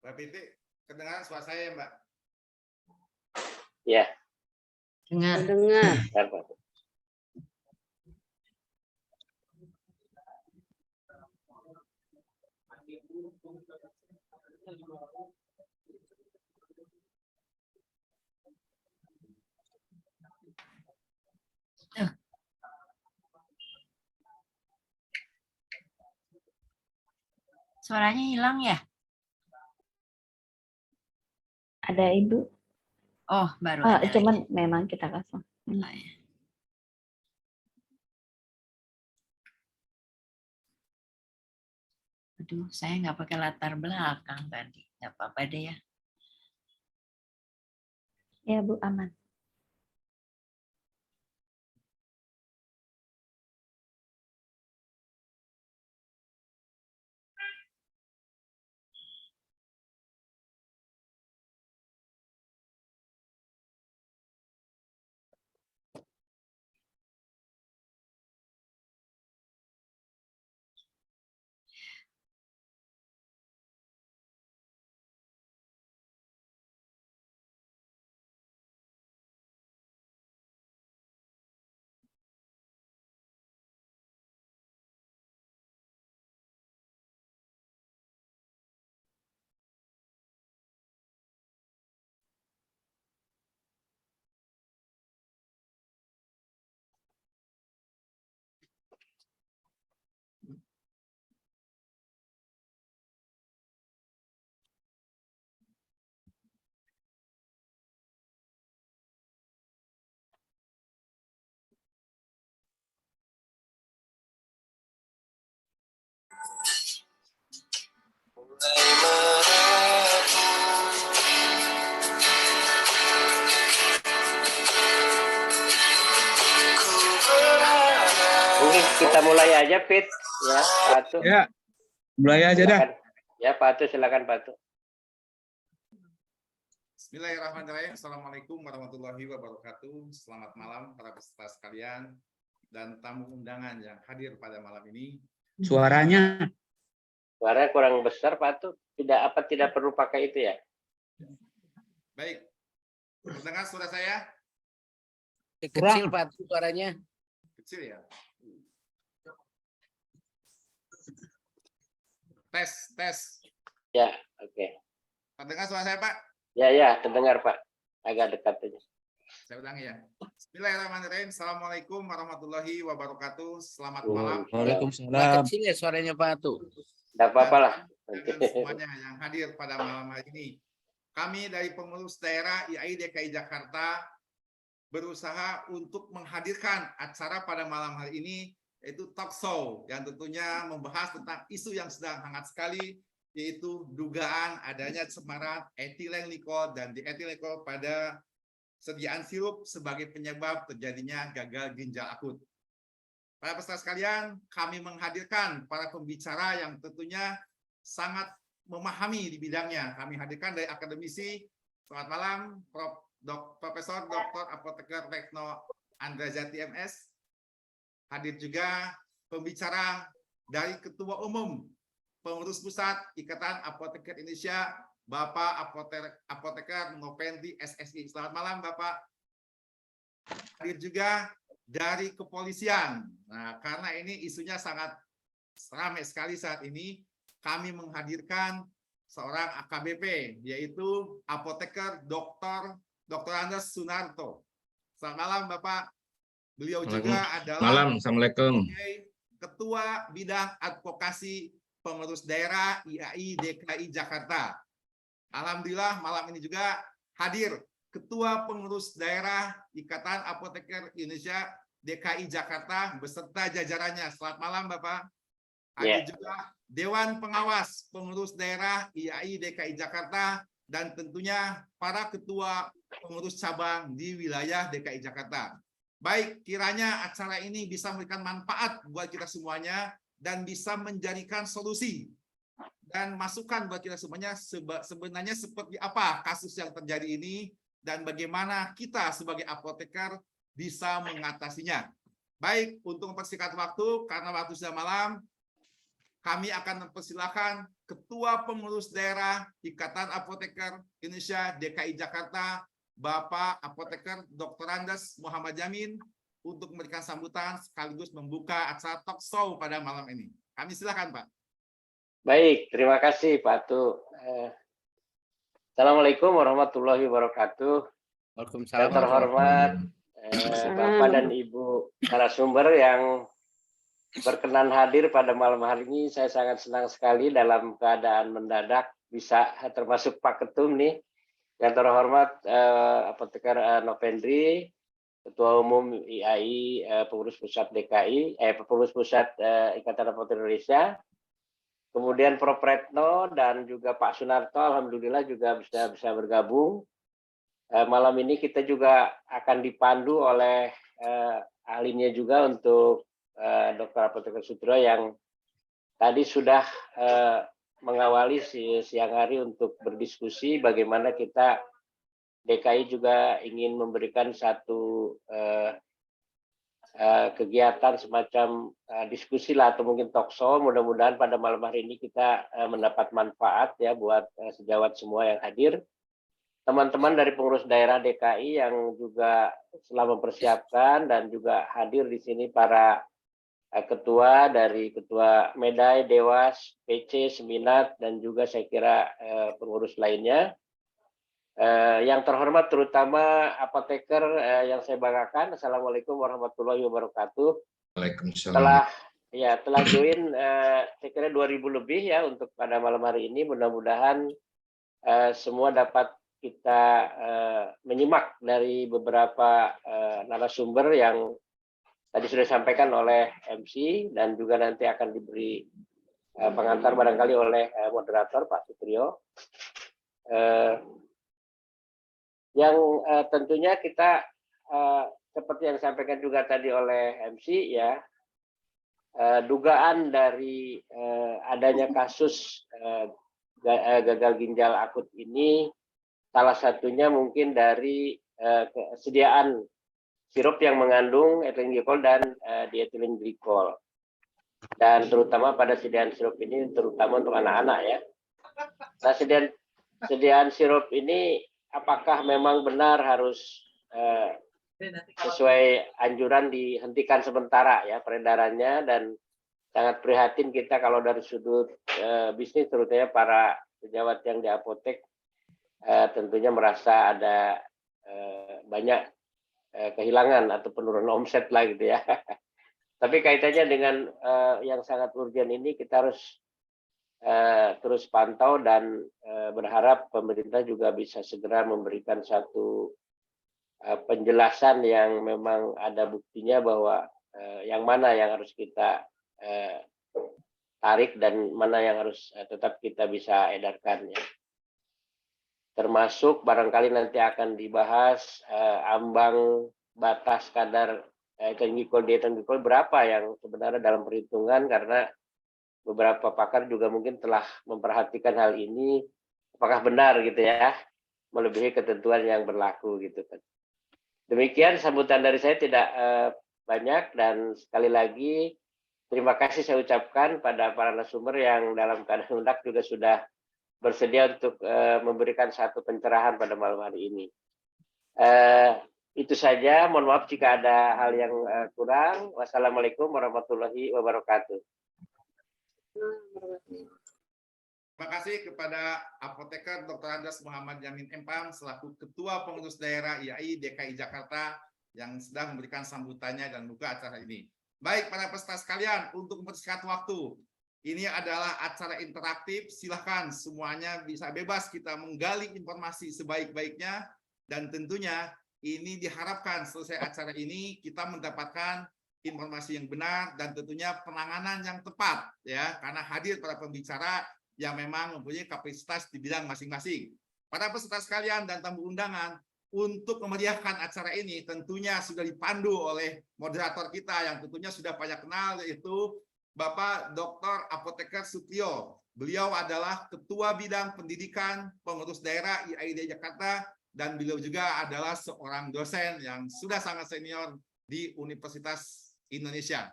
Mbak Piti, kedengaran suara saya ya, Mbak? Ya. Dengar. Dengar. Suaranya hilang ya? Ada Ibu. Oh, baru Ah, ada cuman lagi. memang kita kosong. Oh, ya. Aduh, saya nggak pakai latar belakang tadi. Nggak apa-apa deh ya. Ya Bu, aman. Mungkin kita mulai aja, Pit. Ya, Pak Atu. Ya, mulai aja dah. Silakan. Ya, Pak Atu, silakan Pak Atu. Bismillahirrahmanirrahim. Assalamualaikum warahmatullahi wabarakatuh. Selamat malam para peserta sekalian dan tamu undangan yang hadir pada malam ini. Suaranya. Suara kurang besar, Pak Atu. Tidak perlu pakai itu ya? Baik. Mendengar suara saya? Kecil Pak Atu suaranya. Kecil ya? Tes. Ya, oke. Mendengar suara saya, Pak? Ya, terdengar Pak. Agak dekat aja. Saya ulangi ya. Bismillahirrahmanirrahim. Assalamualaikum warahmatullahi wabarakatuh. Selamat malam. Waalaikumsalam. Kecil ya suaranya Pak Atu. Tidak apa-apa lah. Dan semuanya yang hadir pada malam hari ini. Kami dari pengurus daerah IAI DKI Jakarta berusaha untuk menghadirkan acara pada malam hari ini, yaitu talk show yang tentunya membahas tentang isu yang sedang hangat sekali, yaitu dugaan adanya cemaran etilen glikol dan dietilen glikol pada sediaan sirup sebagai penyebab terjadinya gagal ginjal akut. Para peserta sekalian, kami menghadirkan para pembicara yang tentunya sangat memahami di bidangnya. Kami hadirkan dari akademisi. Selamat malam, Profesor Dr. Apoteker Retno Andrajati MS. Hadir juga pembicara dari Ketua Umum Pengurus Pusat Ikatan Apoteker Indonesia, Bapak Apoteker Novendi SSI. Selamat malam, Bapak. Hadir juga dari kepolisian. Nah, karena ini isunya sangat ramai sekali saat ini, kami menghadirkan seorang AKBP, yaitu Apoteker Dr. Andes Sunarto. Selamat malam, Bapak. Beliau juga adalah Malam, Assalamualaikum. Ketua Bidang Advokasi Pengurus Daerah IAI DKI Jakarta. Alhamdulillah malam ini juga hadir Ketua Pengurus Daerah Ikatan Apoteker Indonesia DKI Jakarta beserta jajarannya. Selamat malam, Bapak. Hadir juga Dewan Pengawas Pengurus Daerah IAI DKI Jakarta dan tentunya para ketua pengurus cabang di wilayah DKI Jakarta. Baik, kiranya acara ini bisa memberikan manfaat buat kita semuanya dan bisa menjadikan solusi dan masukan buat kita semuanya sebenarnya seperti apa kasus yang terjadi ini dan bagaimana kita sebagai apoteker bisa mengatasinya. Baik, untuk mempersingkat waktu, karena waktu sudah malam, kami akan mempersilahkan Ketua Pengurus Daerah Ikatan Apoteker Indonesia DKI Jakarta, Bapak Apoteker Dr. Andes Muhammad Yamin, untuk memberikan sambutan sekaligus membuka acara talk show pada malam ini. Kami silakan, Pak. Baik, terima kasih Pak Atu. Assalamualaikum warahmatullahi wabarakatuh. Yang Waalaikumsalam. terhormat Bapak dan Ibu narasumber yang berkenan hadir pada malam hari ini, saya sangat senang sekali dalam keadaan mendadak bisa termasuk Pak Ketum nih. Yang terhormat Apoteker Novendri, Ketua Umum IAI Pengurus Pusat DKI, Pengurus Pusat Ikatan Apoteker Indonesia. Kemudian Prof. Retno dan juga Pak Sunarto, alhamdulillah juga bisa bergabung. Malam ini kita juga akan dipandu oleh ahlinya juga untuk Dr. Apoteker Sutro yang tadi sudah mengawali siang hari untuk berdiskusi bagaimana kita DKI juga ingin memberikan satu kegiatan semacam diskusi lah atau mungkin talk show. Mudah-mudahan pada malam hari ini kita mendapat manfaat ya buat sejawat semua yang hadir. Teman-teman dari pengurus daerah DKI yang juga telah mempersiapkan dan juga hadir di sini para ketua dari Ketua Medai, Dewas, PC, Seminat, dan juga saya kira pengurus lainnya. Yang terhormat terutama apoteker yang saya banggakan, Assalamualaikum warahmatullahi wabarakatuh. Waalaikumsalam. Telah join saya kira 2000 lebih ya untuk pada malam hari ini. Mudah-mudahan semua dapat kita menyimak dari beberapa narasumber yang tadi sudah disampaikan oleh MC dan juga nanti akan diberi pengantar barangkali oleh moderator Pak Sutrio. Yang tentunya kita seperti yang disampaikan juga tadi oleh MC ya, dugaan dari adanya kasus gagal ginjal akut ini salah satunya mungkin dari kesediaan sirup yang mengandung ethylene glikol dan diethylene glikol, dan terutama pada sediaan sirup ini terutama untuk anak-anak ya. Nah, sediaan sirup ini apakah memang benar harus sesuai anjuran dihentikan sementara ya peredarannya, dan sangat prihatin kita kalau dari sudut bisnis terutama para pejabat yang di apotek tentunya merasa ada banyak kehilangan atau penurunan omset lah gitu ya. Tapi kaitannya dengan yang sangat urgent ini kita harus terus pantau dan berharap pemerintah juga bisa segera memberikan satu penjelasan yang memang ada buktinya bahwa yang mana yang harus kita tarik dan mana yang harus tetap kita bisa edarkan ya. Termasuk barangkali nanti akan dibahas ambang batas kadar ethylene glikol berapa yang sebenarnya dalam perhitungan, karena beberapa pakar juga mungkin telah memperhatikan hal ini apakah benar gitu ya, melebihi ketentuan yang berlaku gitu kan. Demikian sambutan dari saya, tidak banyak, dan sekali lagi terima kasih saya ucapkan pada para narasumber yang dalam keadaan mendak juga sudah bersedia untuk memberikan satu pencerahan pada malam hari ini. Itu saja, mohon maaf jika ada hal yang kurang. Wassalamualaikum warahmatullahi wabarakatuh. Terima kasih kepada Apoteker Dr. Andes Muhammad Yamin Empang selaku Ketua Pengurus Daerah IAI DKI Jakarta yang sudah memberikan sambutannya dan buka acara ini. Baik para peserta sekalian, untuk mempersingkat waktu, ini adalah acara interaktif. Silahkan semuanya bisa bebas kita menggali informasi sebaik-baiknya, dan tentunya ini diharapkan selesai acara ini kita mendapatkan informasi yang benar dan tentunya penanganan yang tepat ya, karena hadir para pembicara yang memang mempunyai kapasitas di bidang masing-masing. Para peserta sekalian dan tamu undangan, untuk memeriahkan acara ini tentunya sudah dipandu oleh moderator kita yang tentunya sudah banyak kenal, yaitu Bapak Dr. Apoteker Sutrio. Beliau adalah Ketua Bidang Pendidikan Pengurus Daerah IAID Jakarta, dan beliau juga adalah seorang dosen yang sudah sangat senior di Universitas Indonesia.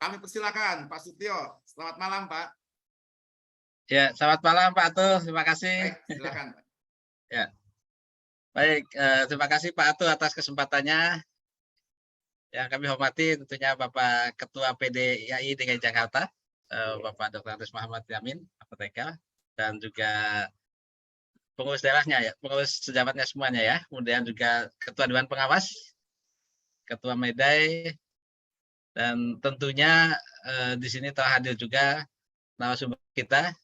Kami persilakan Pak Sutio. Selamat malam, Pak. Ya, selamat malam Pak Atuh. Terima kasih. Baik, silakan. Pak. Baik, terima kasih Pak Atuh atas kesempatannya. Yang kami hormati tentunya Bapak Ketua PDIAI DKI Jakarta, Bapak Dr. Andes Muhammad Yamin, apoteker, dan juga pengurus daerahnya ya, pengurus sejabatnya semuanya ya. Kemudian juga Ketua Dewan Pengawas, Ketua Medai, dan tentunya di sini telah hadir juga narasumber kita,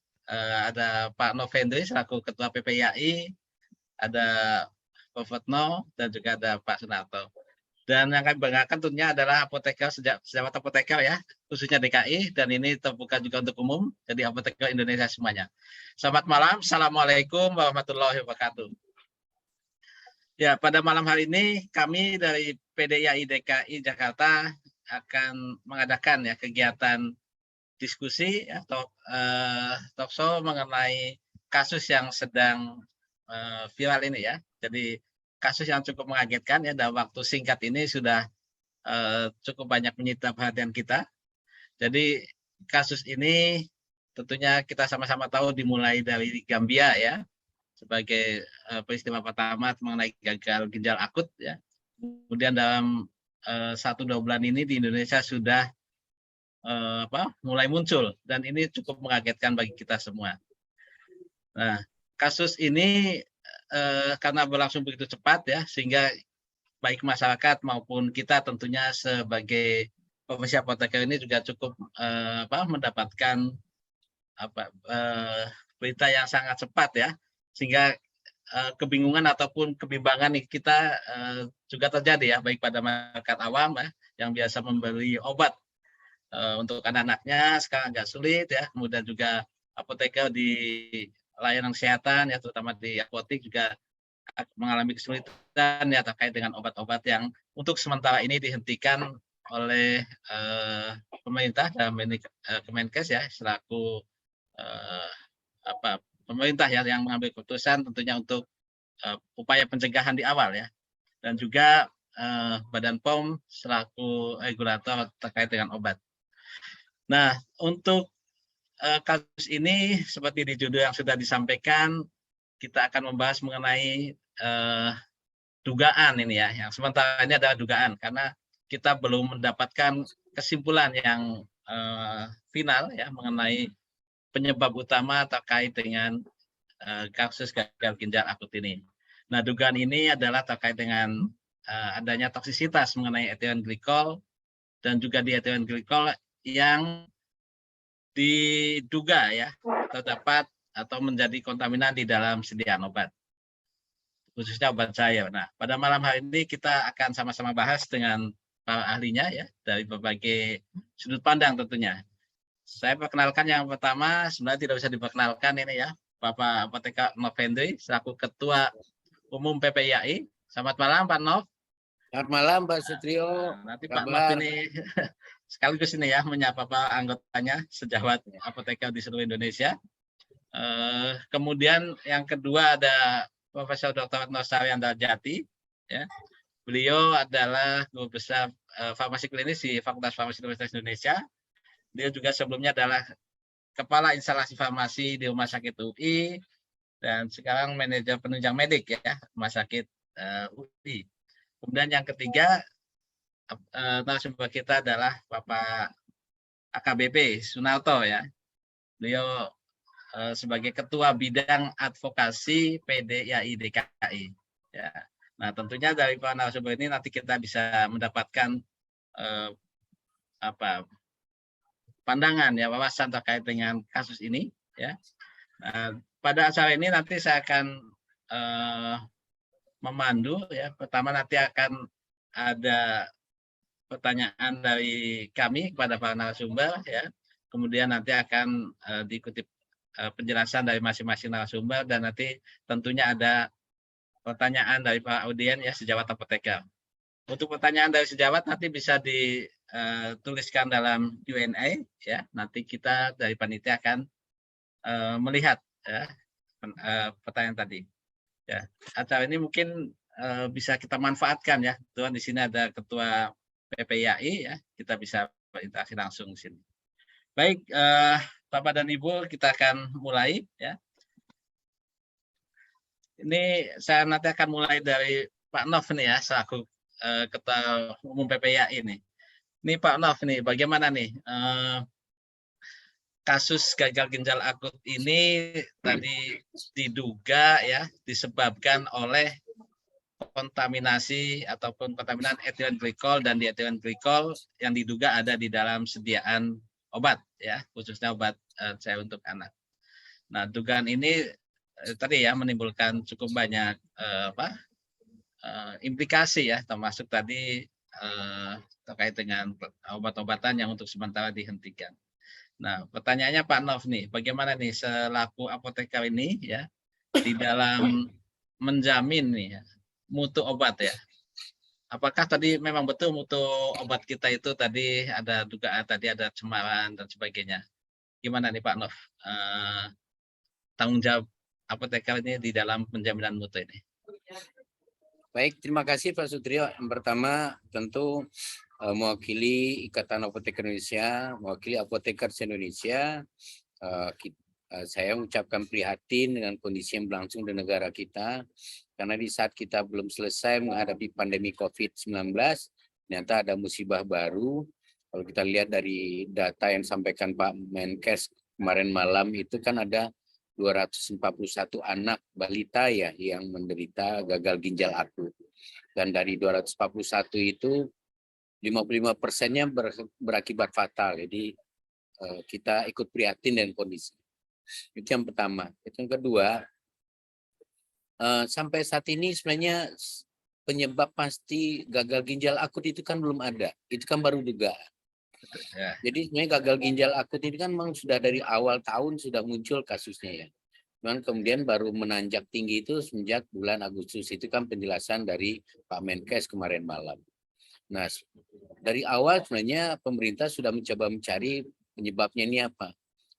ada Pak Novendri selaku Ketua PPIAI, ada Pak Fatno, dan juga ada Pak Sunarto. Dan yang kami banggakan tentunya adalah apoteker, sejawat apoteker ya, khususnya DKI, dan ini terbuka juga untuk umum, jadi apoteker Indonesia semuanya. Selamat malam, Assalamualaikum warahmatullahi wabarakatuh. Ya, pada malam hari ini kami dari PDIAI DKI Jakarta akan mengadakan ya kegiatan diskusi atau talkshow mengenai kasus yang sedang viral ini ya. Jadi kasus yang cukup mengagetkan ya, dalam waktu singkat ini sudah cukup banyak menyita perhatian kita. Jadi kasus ini tentunya kita sama-sama tahu dimulai dari Gambia ya, sebagai peristiwa pertama mengenai gagal ginjal akut ya. Kemudian dalam 1-2 bulan ini di Indonesia sudah mulai muncul, dan ini cukup mengagetkan bagi kita semua. Nah, kasus ini karena berlangsung begitu cepat ya, sehingga baik masyarakat maupun kita tentunya sebagai profesi apoteker ini juga cukup mendapatkan berita yang sangat cepat ya, sehingga kebingungan ataupun kebimbangan kita juga terjadi ya, baik pada masyarakat awam ya, yang biasa membeli obat untuk anak-anaknya sekarang agak sulit ya, kemudian juga apoteker di layanan kesehatan ya, terutama di apotek juga mengalami kesulitan ya terkait dengan obat-obat yang untuk sementara ini dihentikan oleh pemerintah dalam ini Kemenkes ya, selaku pemerintah ya yang mengambil keputusan tentunya untuk upaya pencegahan di awal ya, dan juga Badan POM selaku regulator terkait dengan obat. Nah, untuk kasus ini seperti di judul yang sudah disampaikan, kita akan membahas mengenai dugaan ini ya, yang sementara ini adalah dugaan karena kita belum mendapatkan kesimpulan yang final ya mengenai penyebab utama terkait dengan kasus gagal ginjal akut ini. Nah, dugaan ini adalah terkait dengan adanya toksisitas mengenai etilen glikol, dan juga di etilen glikol yang diduga ya terdapat atau menjadi kontaminan di dalam sediaan obat, khususnya obat cair. Nah, pada malam hari ini kita akan sama-sama bahas dengan para ahlinya ya, dari berbagai sudut pandang tentunya. Saya perkenalkan yang pertama, sebenarnya tidak bisa diperkenalkan ini ya, Bapak Apoteker Novendri selaku Ketua Umum PPIAI. Selamat malam Pak Nov. Selamat malam Pak Sutrio. Nanti Pak Nov ini sekaligus ini ya menyapa Pak anggotanya sejawat apoteker di seluruh Indonesia. Kemudian yang kedua ada Profesor Dr. Norsarian Darjati ya. Beliau adalah Guru Besar Farmasi Klinis di Fakultas Farmasi Universitas Indonesia. Dia juga sebelumnya adalah Kepala Instalasi Farmasi di Rumah Sakit UI dan sekarang manajer penunjang medik ya Rumah Sakit UI. Kemudian yang ketiga narasumber kita adalah Bapak AKBP Sunarto ya. Beliau sebagai Ketua Bidang Advokasi PDIAI DKI. Ya. Nah, tentunya dari para narasumber ini nanti kita bisa mendapatkan pandangan ya, wawasan terkait dengan kasus ini ya. Nah, pada acara ini nanti saya akan memandu ya. Pertama nanti akan ada pertanyaan dari kami kepada para narasumber ya. Kemudian nanti akan diikuti penjelasan dari masing-masing narasumber, dan nanti tentunya ada pertanyaan dari para audien ya, sejawat apoteker. Untuk pertanyaan dari sejawat nanti bisa dituliskan dalam Q&A ya. Nanti kita dari panitia akan melihat ya, pertanyaan tadi. Ya, acara ini mungkin bisa kita manfaatkan ya. Tuan di sini ada Ketua PPIAI ya, kita bisa berinteraksi langsung di sini. Baik, Bapak dan Ibu, kita akan mulai ya. Ini saya nanti akan mulai dari Pak Nov nih ya, selaku Ketua Umum PPIAI ini. Ini Pak Nov nih, bagaimana nih kasus gagal ginjal akut ini tadi diduga ya disebabkan oleh kontaminasi ataupun kontaminan etilen glikol dan dietilen glikol yang diduga ada di dalam sediaan obat ya, khususnya obat saya untuk anak. Nah, dugaan ini tadi ya menimbulkan cukup banyak implikasi ya, termasuk tadi terkait dengan obat-obatan yang untuk sementara dihentikan. Nah, pertanyaannya Pak Nov nih, bagaimana nih selaku apoteker ini ya di dalam menjamin nih ya, mutu obat ya? Apakah tadi memang betul mutu obat kita itu tadi ada dugaan tadi ada cemaran dan sebagainya? Gimana nih Pak Nov? Tanggung jawab apoteker ini di dalam penjaminan mutu ini. Baik, terima kasih Pak Sutrio. Yang pertama tentu mewakili Ikatan Apoteker Indonesia, mewakili apoteker Indonesia, saya mengucapkan prihatin dengan kondisi yang berlangsung di negara kita, karena di saat kita belum selesai menghadapi pandemi COVID-19, ternyata ada musibah baru. Kalau kita lihat dari data yang disampaikan Pak Menkes kemarin malam itu kan ada 241 anak balita ya yang menderita gagal ginjal akut. Dan dari 241 itu 55%-nya berakibat fatal. Jadi kita ikut prihatin dengan kondisi. Itu yang pertama. Itu yang kedua, sampai saat ini sebenarnya penyebab pasti gagal ginjal akut itu kan belum ada. Itu kan baru dugaan. Jadi sebenarnya gagal ginjal akut ini kan memang sudah dari awal tahun sudah muncul kasusnya ya. Cuman kemudian baru menanjak tinggi itu semenjak bulan Agustus, itu kan penjelasan dari Pak Menkes kemarin malam. Nah, dari awal sebenarnya pemerintah sudah mencoba mencari penyebabnya ini apa.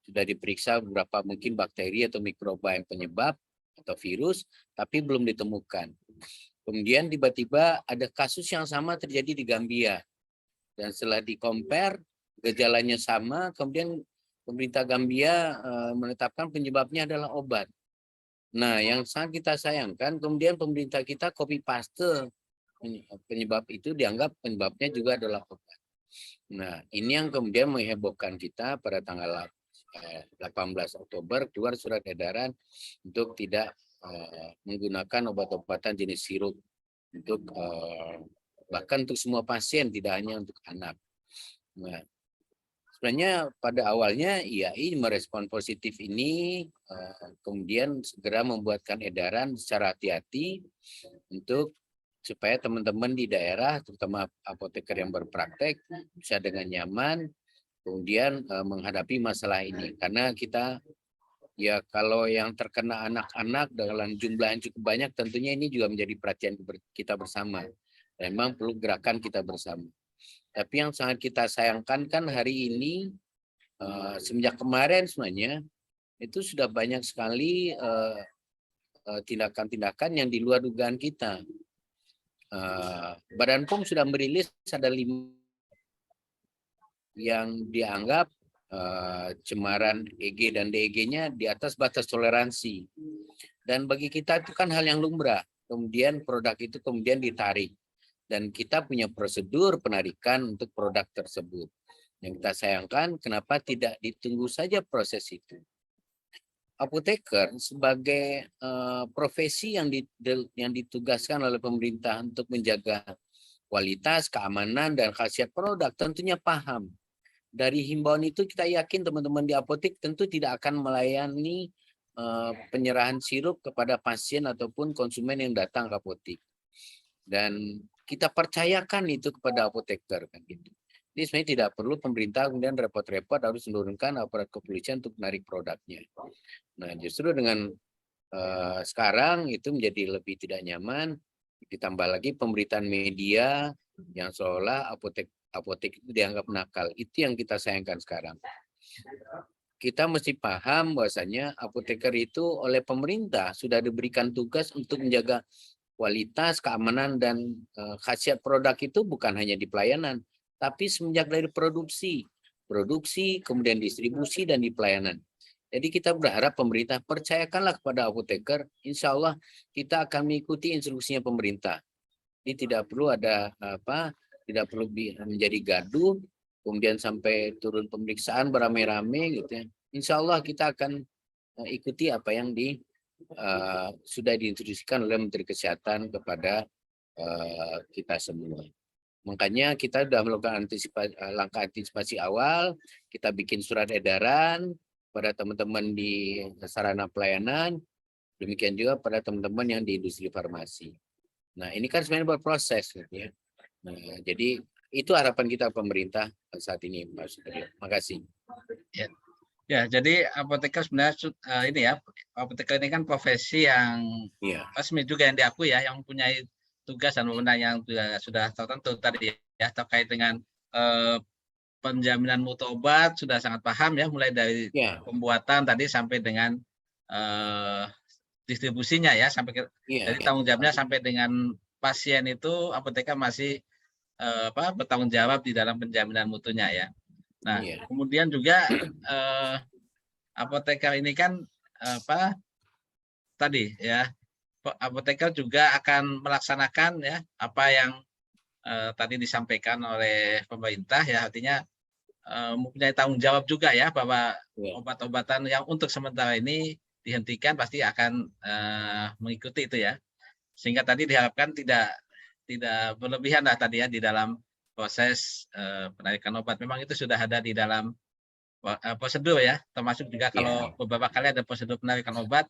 Sudah diperiksa beberapa mungkin bakteri atau mikroba yang penyebab atau virus, tapi belum ditemukan. Kemudian tiba-tiba ada kasus yang sama terjadi di Gambia. Dan setelah di-compare, gejalanya sama, kemudian pemerintah Gambia menetapkan penyebabnya adalah obat. Nah, yang sangat kita sayangkan, kemudian pemerintah kita copy paste penyebab itu, dianggap penyebabnya juga adalah obat. Nah, ini yang kemudian menghebohkan kita pada tanggal 18 Oktober keluar surat edaran untuk tidak menggunakan obat-obatan jenis sirup untuk bahkan untuk semua pasien, tidak hanya untuk anak. Nah, sebenarnya pada awalnya IAI merespon positif ini, kemudian segera membuatkan edaran secara hati-hati untuk supaya teman-teman di daerah, terutama apoteker yang berpraktek, bisa dengan nyaman kemudian menghadapi masalah ini. Karena kita, ya kalau yang terkena anak-anak dalam jumlah yang cukup banyak, tentunya ini juga menjadi perhatian kita bersama. Memang perlu gerakan kita bersama. Tapi yang sangat kita sayangkan kan hari ini, semenjak kemarin sebenarnya, itu sudah banyak sekali tindakan-tindakan yang di luar dugaan kita. Badan POM sudah merilis ada 5 yang dianggap cemaran EG dan DEG-nya di atas batas toleransi. Dan bagi kita itu kan hal yang lumrah. Kemudian produk itu kemudian ditarik. Dan kita punya prosedur penarikan untuk produk tersebut. Yang kita sayangkan, kenapa tidak ditunggu saja proses itu. Apoteker sebagai profesi yang ditugaskan oleh pemerintah untuk menjaga kualitas, keamanan, dan khasiat produk tentunya paham. Dari himbauan itu kita yakin teman-teman di apotek tentu tidak akan melayani penyerahan sirup kepada pasien ataupun konsumen yang datang ke apotek. Dan kita percayakan itu kepada apoteker kan gitu. Jadi sebenarnya tidak perlu pemerintah kemudian repot-repot harus menurunkan aparat kepolisian untuk menarik produknya. Nah, justru dengan sekarang itu menjadi lebih tidak nyaman, ditambah lagi pemberitaan media yang seolah apotek itu dianggap nakal. Itu yang kita sayangkan sekarang. Kita mesti paham bahwasanya apoteker itu oleh pemerintah sudah diberikan tugas untuk menjaga kualitas, keamanan, dan khasiat produk itu bukan hanya di pelayanan, tapi semenjak dari produksi, kemudian distribusi, dan di pelayanan. Jadi kita berharap pemerintah percayakanlah kepada apoteker, insya Allah kita akan mengikuti instruksinya pemerintah. Ini tidak perlu ada tidak perlu menjadi gaduh, kemudian sampai turun pemeriksaan beramai-ramai gitu ya. Insya Allah kita akan ikuti apa yang sudah diinstruksikan oleh Menteri Kesehatan kepada kita semua. Makanya kita sudah melakukan langkah antisipasi awal, kita bikin surat edaran pada teman-teman di sarana pelayanan, demikian juga pada teman-teman yang di industri farmasi. Nah, ini kan sebenarnya berproses gitu ya. Nah, jadi itu harapan kita pemerintah saat ini, Pak Sudaryo. Terima kasih. Ya, jadi apoteker sebenarnya ini ya, apoteker ini kan profesi yang resmi juga yang diakui ya, yang mempunyai tugas dan wewenang yang sudah tertentu tadi ya, terkait dengan penjaminan mutu obat sudah sangat paham ya, mulai dari pembuatan tadi sampai dengan distribusinya ya, sampai dari tanggung jawabnya sampai dengan pasien itu apoteker masih bertanggung jawab di dalam penjaminan mutunya ya. Nah, kemudian juga apoteker ini kan tadi ya, apoteker juga akan melaksanakan ya apa yang tadi disampaikan oleh pemerintah ya, artinya mempunyai tanggung jawab juga ya, bahwa obat-obatan yang untuk sementara ini dihentikan pasti akan mengikuti itu ya, sehingga tadi diharapkan tidak berlebihan lah tadi ya di dalam proses penarikan obat. Memang itu sudah ada di dalam prosedur ya, termasuk juga kalau beberapa kali ada prosedur penarikan obat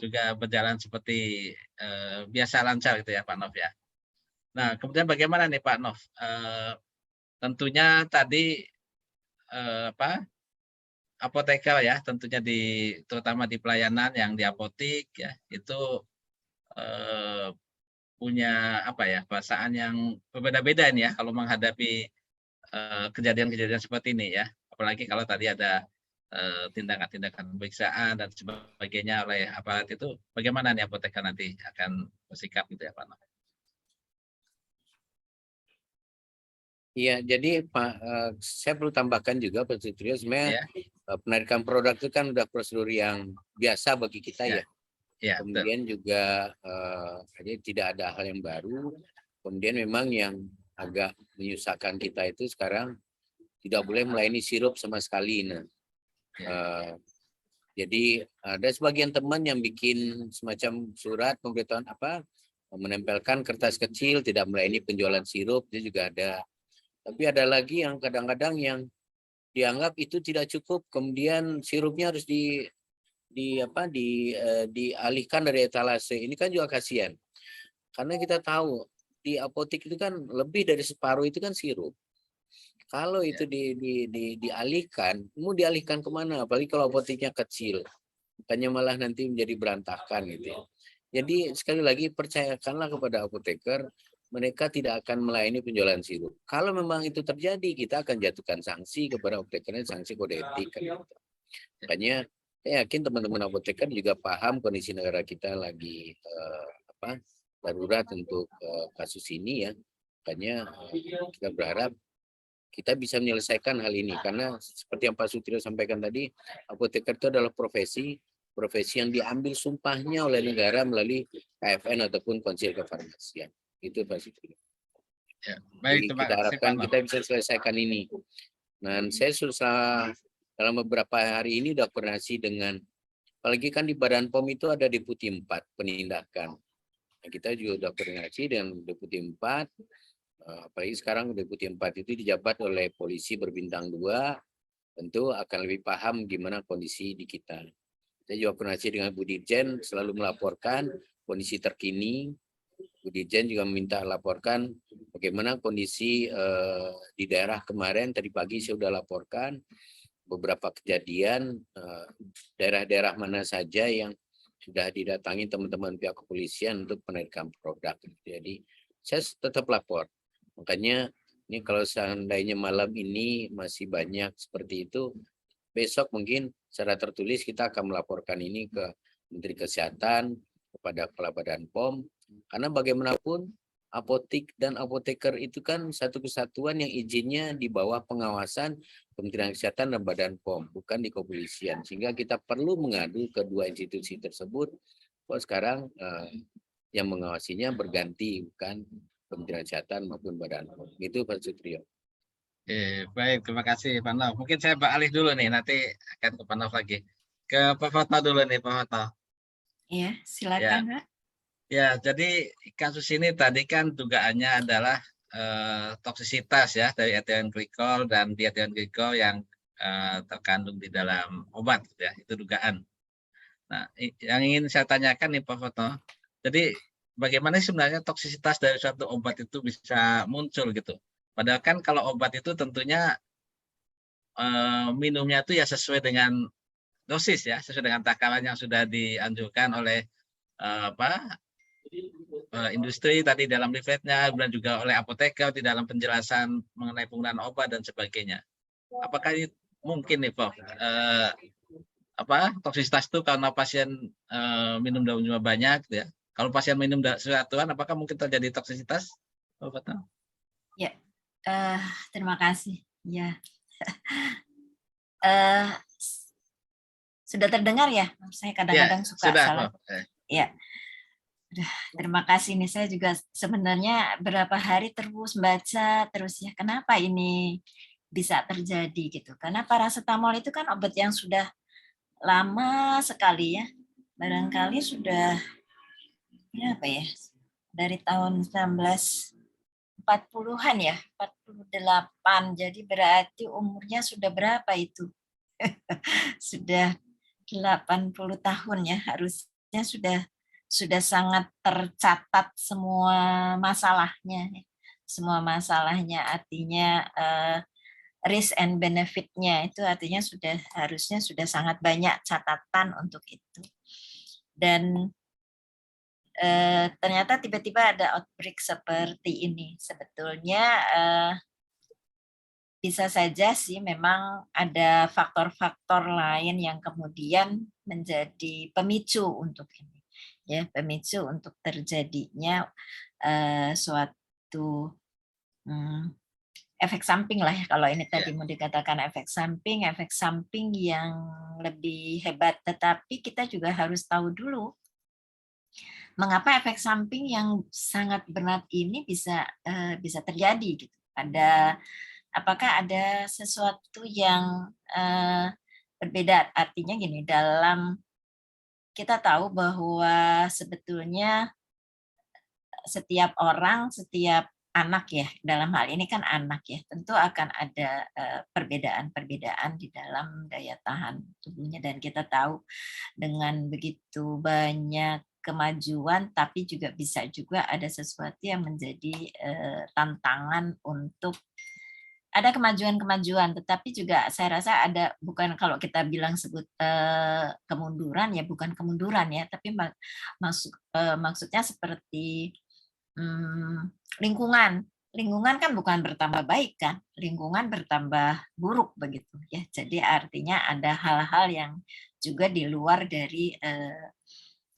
juga berjalan seperti biasa lancar gitu ya Pak Nov ya. Nah, kemudian bagaimana nih Pak Nov? Tentunya tadi apoteker ya, tentunya terutama di pelayanan yang di apotik ya, itu punya perasaan yang berbeda-beda ini ya kalau menghadapi kejadian-kejadian seperti ini ya, apalagi kalau tadi ada tindakan-tindakan pemeriksaan dan sebagainya oleh aparat itu, bagaimana nih apoteker nanti akan bersikap gitu ya Pak Nov? Iya, jadi Pak, saya perlu tambahkan juga Pak Sudaryo, sebenarnya penarikan produk itu kan udah prosedur yang biasa bagi kita ya. Kemudian juga jadi tidak ada hal yang baru. Kemudian memang yang agak menyusahkan kita itu sekarang tidak boleh melayani sirup sama sekali. Nah, jadi ada sebagian teman yang bikin semacam surat pemberitahuan menempelkan kertas kecil tidak melayani penjualan sirup, itu juga ada. Tapi ada lagi yang kadang-kadang yang dianggap itu tidak cukup, kemudian sirupnya harus dialihkan dari etalase. Ini kan juga kasihan. Karena kita tahu di apotek itu kan lebih dari separuh itu kan sirup. Kalau itu dialihkan, mau dialihkan kemana? Apalagi kalau apoteknya kecil. Makanya malah nanti menjadi berantakan gitu. Jadi sekali lagi percayakanlah kepada apoteker, mereka tidak akan melayani penjualan sirup. Kalau memang itu terjadi, kita akan jatuhkan sanksi kepada apotekernya, sanksi kode etik. Makanya saya yakin teman-teman apoteker juga paham kondisi negara kita lagi darurat untuk kasus ini ya. Makanya kita berharap kita bisa menyelesaikan hal ini, karena seperti yang Pak Sutrio sampaikan tadi, apoteker itu adalah profesi yang diambil sumpahnya oleh negara melalui KFN ataupun Konsil Kefarmasian. Itu Pak Sutrio. Ya, baik, kita harapkan kita bisa selesaikan ini. Dan saya susah dalam beberapa hari ini sudah koordinasi dengan, apalagi kan di Badan POM itu ada Deputi 4 penindakan. Nah, kita juga sudah koordinasi dengan Deputi 4. Apalagi sekarang Deputi 4 itu dijabat oleh polisi berbintang 2, tentu akan lebih paham gimana kondisi di kita. Saya juga koordinasi dengan Bu Dirjen, selalu melaporkan kondisi terkini. Bu Dirjen juga meminta laporkan bagaimana kondisi di daerah kemarin. Tadi pagi saya sudah laporkan beberapa kejadian, daerah-daerah mana saja yang sudah didatangi teman-teman pihak kepolisian untuk penarikan produk. Jadi saya tetap lapor. Makanya ini kalau seandainya malam ini masih banyak seperti itu, besok mungkin secara tertulis kita akan melaporkan ini ke Menteri Kesehatan, kepada Kepala Badan POM, Karena bagaimanapun apotek dan apoteker itu kan satu kesatuan yang izinnya di bawah pengawasan Kementerian Kesehatan dan Badan POM, bukan di kepolisian. Sehingga kita perlu mengadu kedua institusi tersebut. Kok sekarang yang mengawasinya berganti, bukan Kementerian Kesehatan maupun Badan POM. Itu Pak Sutrio. Baik, terima kasih Pak Nov. Mungkin saya beralih dulu nih, nanti akan ke Pak Nov lagi. Ke Pak Foto dulu nih, Pak Foto. Iya, silakan, Pak. Ya, jadi kasus ini tadi kan dugaannya adalah toksisitas ya dari ethylene glikol dan diethylene glikol yang terkandung di dalam obat, ya, itu dugaan. Nah, yang ingin saya tanyakan nih Pak Foto, jadi bagaimana sebenarnya toksisitas dari suatu obat itu bisa muncul gitu? Padahal kan kalau obat itu tentunya minumnya itu ya sesuai dengan dosis ya, sesuai dengan takaran yang sudah dianjurkan oleh industri tadi dalam leafletnya, dan juga oleh apoteker di dalam penjelasan mengenai penggunaan obat dan sebagainya. Apakah ini mungkin nih Prof, toksisitas itu karena pasien minum dalam jumlah banyak, gitu ya? Kalau pasien minum satuan, apakah mungkin terjadi toksisitas? Ya, terima kasih. Ya, sudah terdengar ya? Saya kadang-kadang suka sudah, salah. Ya. Terima kasih nih, saya juga sebenarnya berapa hari terus baca terus ya, kenapa ini bisa terjadi gitu. Karena paracetamol itu kan obat yang sudah lama sekali ya. Barangkali sudah berapa ya? Dari tahun 1940-an ya, 48. Jadi berarti umurnya sudah berapa itu? Sudah 80 tahun ya, harusnya sudah sangat tercatat semua masalahnya. Semua masalahnya artinya risk and benefit-nya itu artinya harusnya sudah sangat banyak catatan untuk itu. Dan ternyata tiba-tiba ada outbreak seperti ini. Sebetulnya bisa saja sih memang ada faktor-faktor lain yang kemudian menjadi pemicu untuk ini. Ya, pemicu untuk terjadinya suatu efek samping lah ya, kalau ini tadi mau dikatakan efek samping yang lebih hebat. Tetapi kita juga harus tahu dulu mengapa efek samping yang sangat berat ini bisa terjadi gitu. Apakah ada sesuatu yang berbeda? Artinya gini, kita tahu bahwa sebetulnya setiap orang, setiap anak ya, dalam hal ini kan anak ya, tentu akan ada perbedaan-perbedaan di dalam daya tahan tubuhnya, dan kita tahu dengan begitu banyak kemajuan, tapi juga bisa juga ada sesuatu yang menjadi tantangan untuk ada kemajuan-kemajuan, tetapi juga saya rasa ada, bukan kalau kita bilang sebut kemunduran ya, bukan kemunduran ya, tapi maksudnya seperti lingkungan kan bukan bertambah baik kan, lingkungan bertambah buruk begitu ya. Jadi artinya ada hal-hal yang juga di luar dari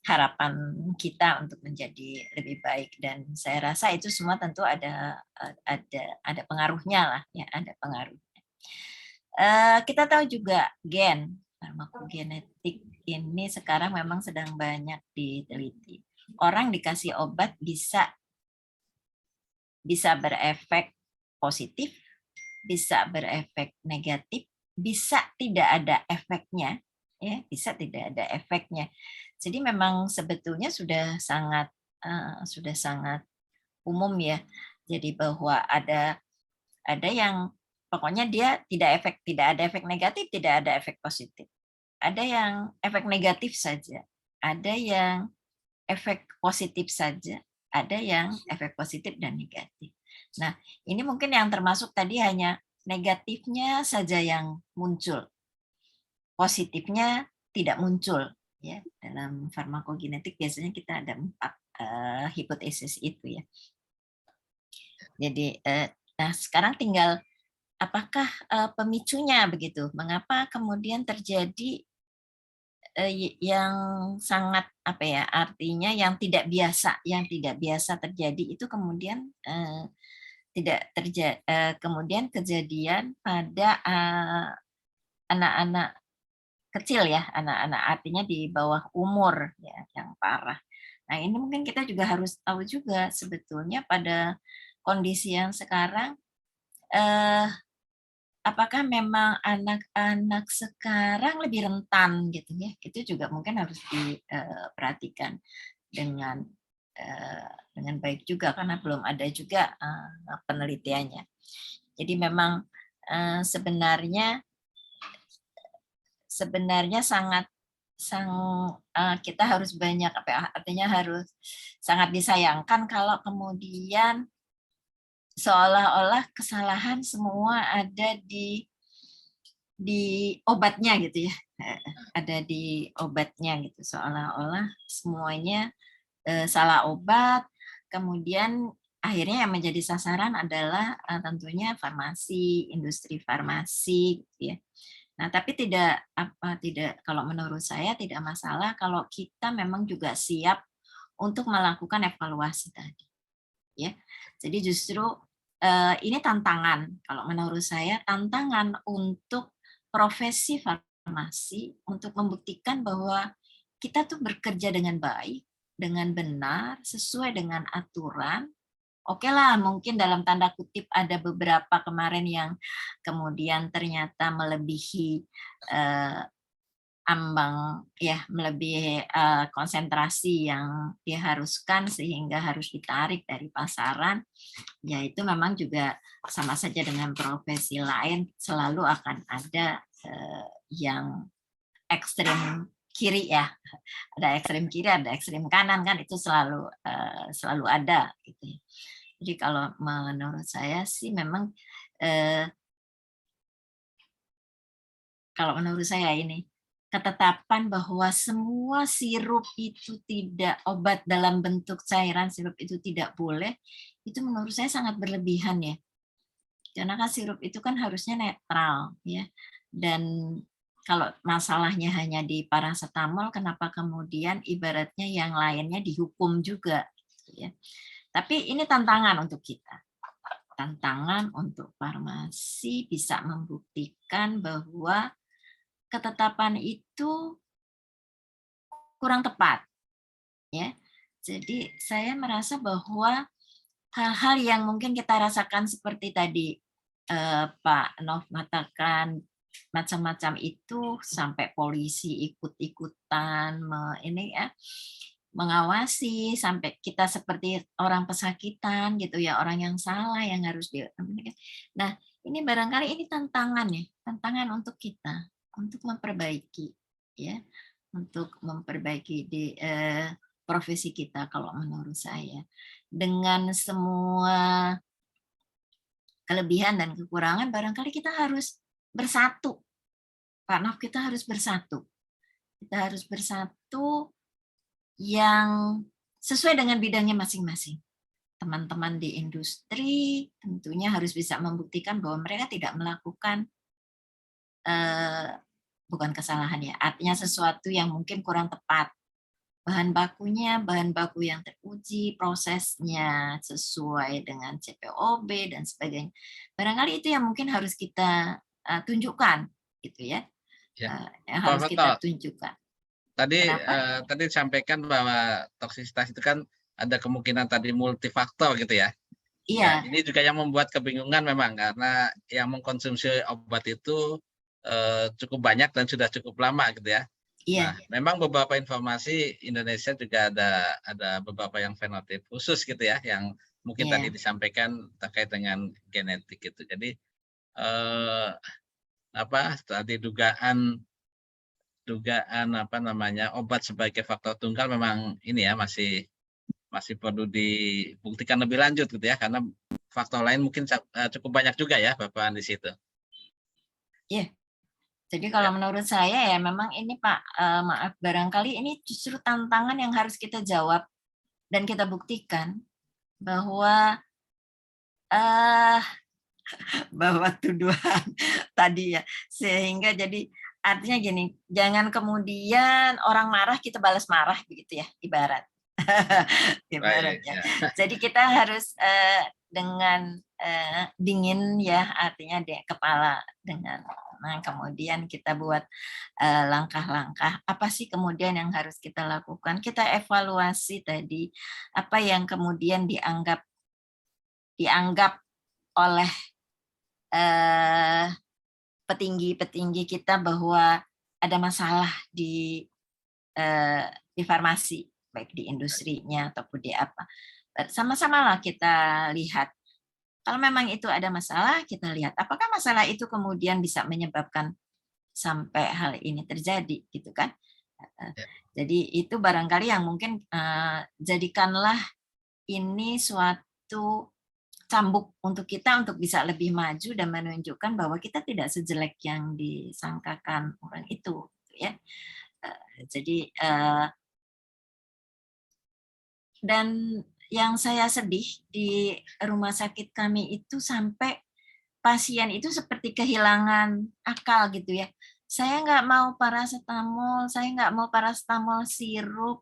harapan kita untuk menjadi lebih baik, dan saya rasa itu semua tentu ada pengaruhnya lah ya, ada pengaruhnya. Kita tahu juga farmakogenetik ini sekarang memang sedang banyak diteliti. Orang dikasih obat bisa berefek positif, bisa berefek negatif, bisa tidak ada efeknya, ya, bisa tidak ada efeknya. Jadi memang sebetulnya sudah sangat umum ya. Jadi bahwa ada yang pokoknya dia tidak ada efek negatif, tidak ada efek positif. Ada yang efek negatif saja, ada yang efek positif saja, ada yang efek positif dan negatif. Nah, ini mungkin yang termasuk tadi hanya negatifnya saja yang muncul. Positifnya tidak muncul. Ya, dalam farmakogenetik biasanya kita ada 4 hipotesis itu ya. Jadi, nah sekarang tinggal apakah pemicunya begitu? Mengapa kemudian terjadi yang sangat apa ya, artinya yang tidak biasa terjadi itu kemudian tidak terjadi, kemudian kejadian pada anak-anak kecil ya, anak-anak artinya di bawah umur ya yang parah. Nah, ini mungkin kita juga harus tahu juga sebetulnya pada kondisi yang sekarang apakah memang anak-anak sekarang lebih rentan gitu ya. Itu juga mungkin harus diperhatikan dengan baik juga karena belum ada juga penelitiannya. Jadi memang sebenarnya sangat kita harus banyak apa ya, artinya harus sangat disayangkan kalau kemudian seolah-olah kesalahan semua ada di obatnya gitu ya, ada di obatnya gitu, seolah-olah semuanya salah obat, kemudian akhirnya yang menjadi sasaran adalah tentunya farmasi, industri farmasi gitu ya. Nah, tapi tidak kalau menurut saya tidak masalah kalau kita memang juga siap untuk melakukan evaluasi tadi. Ya. Jadi justru ini tantangan, kalau menurut saya tantangan untuk profesi farmasi untuk membuktikan bahwa kita tuh bekerja dengan baik, dengan benar, sesuai dengan aturan. Oke lah, mungkin dalam tanda kutip ada beberapa kemarin yang kemudian ternyata melebihi ambang ya, melebihi konsentrasi yang diharuskan sehingga harus ditarik dari pasaran. Ya itu memang juga sama saja dengan profesi lain, selalu akan ada yang ekstrem kiri ya, ada ekstrem kiri, ada ekstrem kanan kan, itu selalu ada gitu. Jadi kalau menurut saya sih memang kalau menurut saya ini ketetapan bahwa semua sirup itu tidak, obat dalam bentuk cairan sirup itu tidak boleh, itu menurut saya sangat berlebihan ya. Karena kan sirup itu kan harusnya netral ya. Dan kalau masalahnya hanya di paracetamol, kenapa kemudian ibaratnya yang lainnya dihukum juga ya. Tapi ini tantangan untuk kita. Tantangan untuk farmasi bisa membuktikan bahwa ketetapan itu kurang tepat. Ya. Jadi saya merasa bahwa hal-hal yang mungkin kita rasakan seperti tadi Pak Nov mengatakan macam-macam itu sampai polisi ikut-ikutan ini ya, mengawasi sampai kita seperti orang pesakitan gitu ya, orang yang salah yang harus Nah, ini barangkali ini tantangan ya, tantangan untuk kita untuk memperbaiki ya, untuk memperbaiki di profesi kita kalau menurut saya. Dengan semua kelebihan dan kekurangan barangkali kita harus bersatu. Pak Nov, kita harus bersatu. Kita harus bersatu yang sesuai dengan bidangnya masing-masing. Teman-teman di industri tentunya harus bisa membuktikan bahwa mereka tidak melakukan bukan kesalahan ya, artinya sesuatu yang mungkin kurang tepat. Bahan bakunya, bahan baku yang teruji, prosesnya sesuai dengan CPOB dan sebagainya. Barangkali itu yang mungkin harus kita tunjukkan, gitu ya. Yang harus kita tunjukkan. Tadi disampaikan bahwa toksisitas itu kan ada kemungkinan tadi multifaktor gitu ya. Iya. Nah, ini juga yang membuat kebingungan memang karena yang mengkonsumsi obat itu cukup banyak dan sudah cukup lama gitu ya. Iya. Nah, memang beberapa informasi Indonesia juga ada beberapa yang fenotip khusus gitu ya, yang mungkin tadi disampaikan terkait dengan genetik gitu. Jadi tadi dugaan obat sebagai faktor tunggal memang ini ya masih perlu dibuktikan lebih lanjut gitu ya, karena faktor lain mungkin cukup banyak juga ya Bapak di situ. Iya. Jadi kalau menurut saya ya memang ini Pak, maaf barangkali ini justru tantangan yang harus kita jawab dan kita buktikan bahwa bahwa tuduhan tadi ya, sehingga jadi artinya gini, jangan kemudian orang marah kita balas marah begitu ya, ibarat. Ibarat Baik, ya. ya. Jadi kita harus dengan dingin ya, artinya kepala dengan kemudian kita buat langkah-langkah apa sih kemudian yang harus kita lakukan. Kita evaluasi tadi apa yang kemudian dianggap oleh petinggi-petinggi kita bahwa ada masalah di farmasi, baik di industrinya ataupun di apa. Sama-sama lah kita lihat. Kalau memang itu ada masalah, kita lihat apakah masalah itu kemudian bisa menyebabkan sampai hal ini terjadi, gitu kan? Ya. Jadi itu barangkali yang mungkin jadikanlah ini suatu cambuk untuk kita untuk bisa lebih maju dan menunjukkan bahwa kita tidak sejelek yang disangkakan orang itu, ya. Jadi dan yang saya sedih di rumah sakit kami itu sampai pasien itu seperti kehilangan akal gitu ya. Saya nggak mau paracetamol, saya nggak mau paracetamol sirup,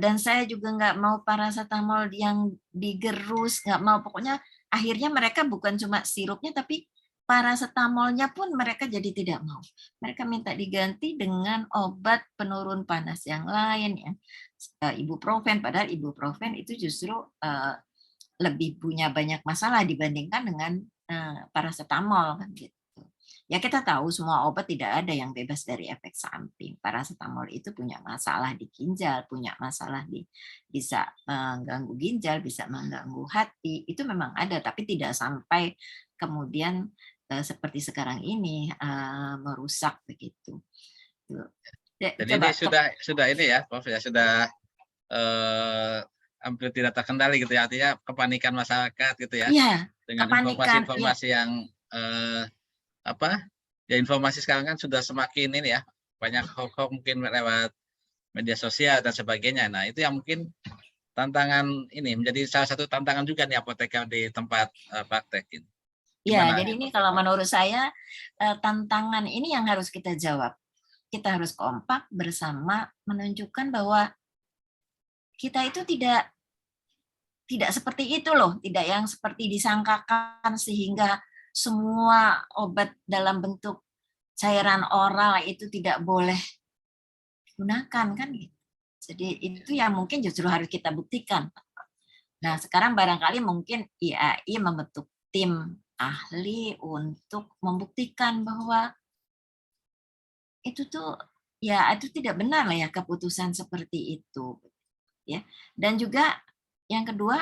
dan saya juga nggak mau paracetamol yang digerus, nggak mau. Pokoknya akhirnya mereka bukan cuma sirupnya, tapi paracetamolnya pun mereka jadi tidak mau. Mereka minta diganti dengan obat penurun panas yang lain, ya. Ibuprofen, padahal ibuprofen itu justru lebih punya banyak masalah dibandingkan dengan paracetamol, kan gitu. Ya kita tahu semua obat tidak ada yang bebas dari efek samping. Paracetamol itu punya masalah di ginjal, punya masalah bisa mengganggu ginjal, bisa mengganggu hati. Itu memang ada, tapi tidak sampai kemudian seperti sekarang ini merusak begitu. Jadi ini sudah ini ya, Prof ya, sudah hampir tidak terkendali gitu ya, artinya kepanikan masyarakat gitu ya. Iya, Dengan kepanikan, informasi-informasi yang ya informasi sekarang kan sudah semakin ini ya, banyak hoax mungkin lewat media sosial dan sebagainya. Nah itu yang mungkin tantangan ini menjadi salah satu tantangan juga nih apoteker di tempat praktek ini. Ya, jadi ini kalau menurut saya tantangan ini yang harus kita jawab. Kita harus kompak bersama menunjukkan bahwa kita itu tidak seperti itu loh, tidak yang seperti disangkakan sehingga semua obat dalam bentuk cairan oral itu tidak boleh digunakan, kan gitu. Jadi itu yang mungkin justru harus kita buktikan. Nah, sekarang barangkali mungkin IAI membentuk tim ahli untuk membuktikan bahwa itu tuh ya itu tidak benar lah ya keputusan seperti itu, ya. Dan juga yang kedua,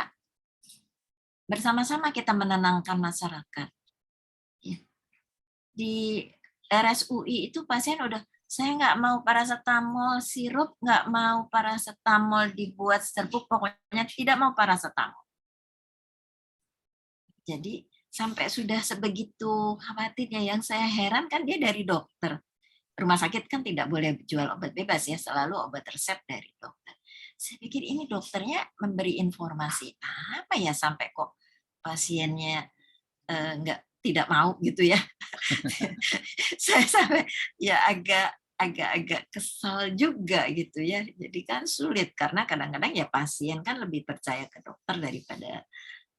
bersama-sama kita menenangkan masyarakat. Ya. Di RSUI itu pasien udah, saya nggak mau paracetamol sirup, nggak mau paracetamol dibuat serbuk, pokoknya tidak mau paracetamol. Jadi sampai sudah sebegitu khawatirnya. Yang saya heran kan dia dari dokter. Rumah sakit kan tidak boleh jual obat bebas ya, selalu obat resep dari dokter. Saya pikir ini dokternya memberi informasi apa ya sampai kok pasiennya tidak mau gitu ya. Saya sampai ya agak kesal juga gitu ya. Jadi kan sulit karena kadang-kadang ya pasien kan lebih percaya ke dokter daripada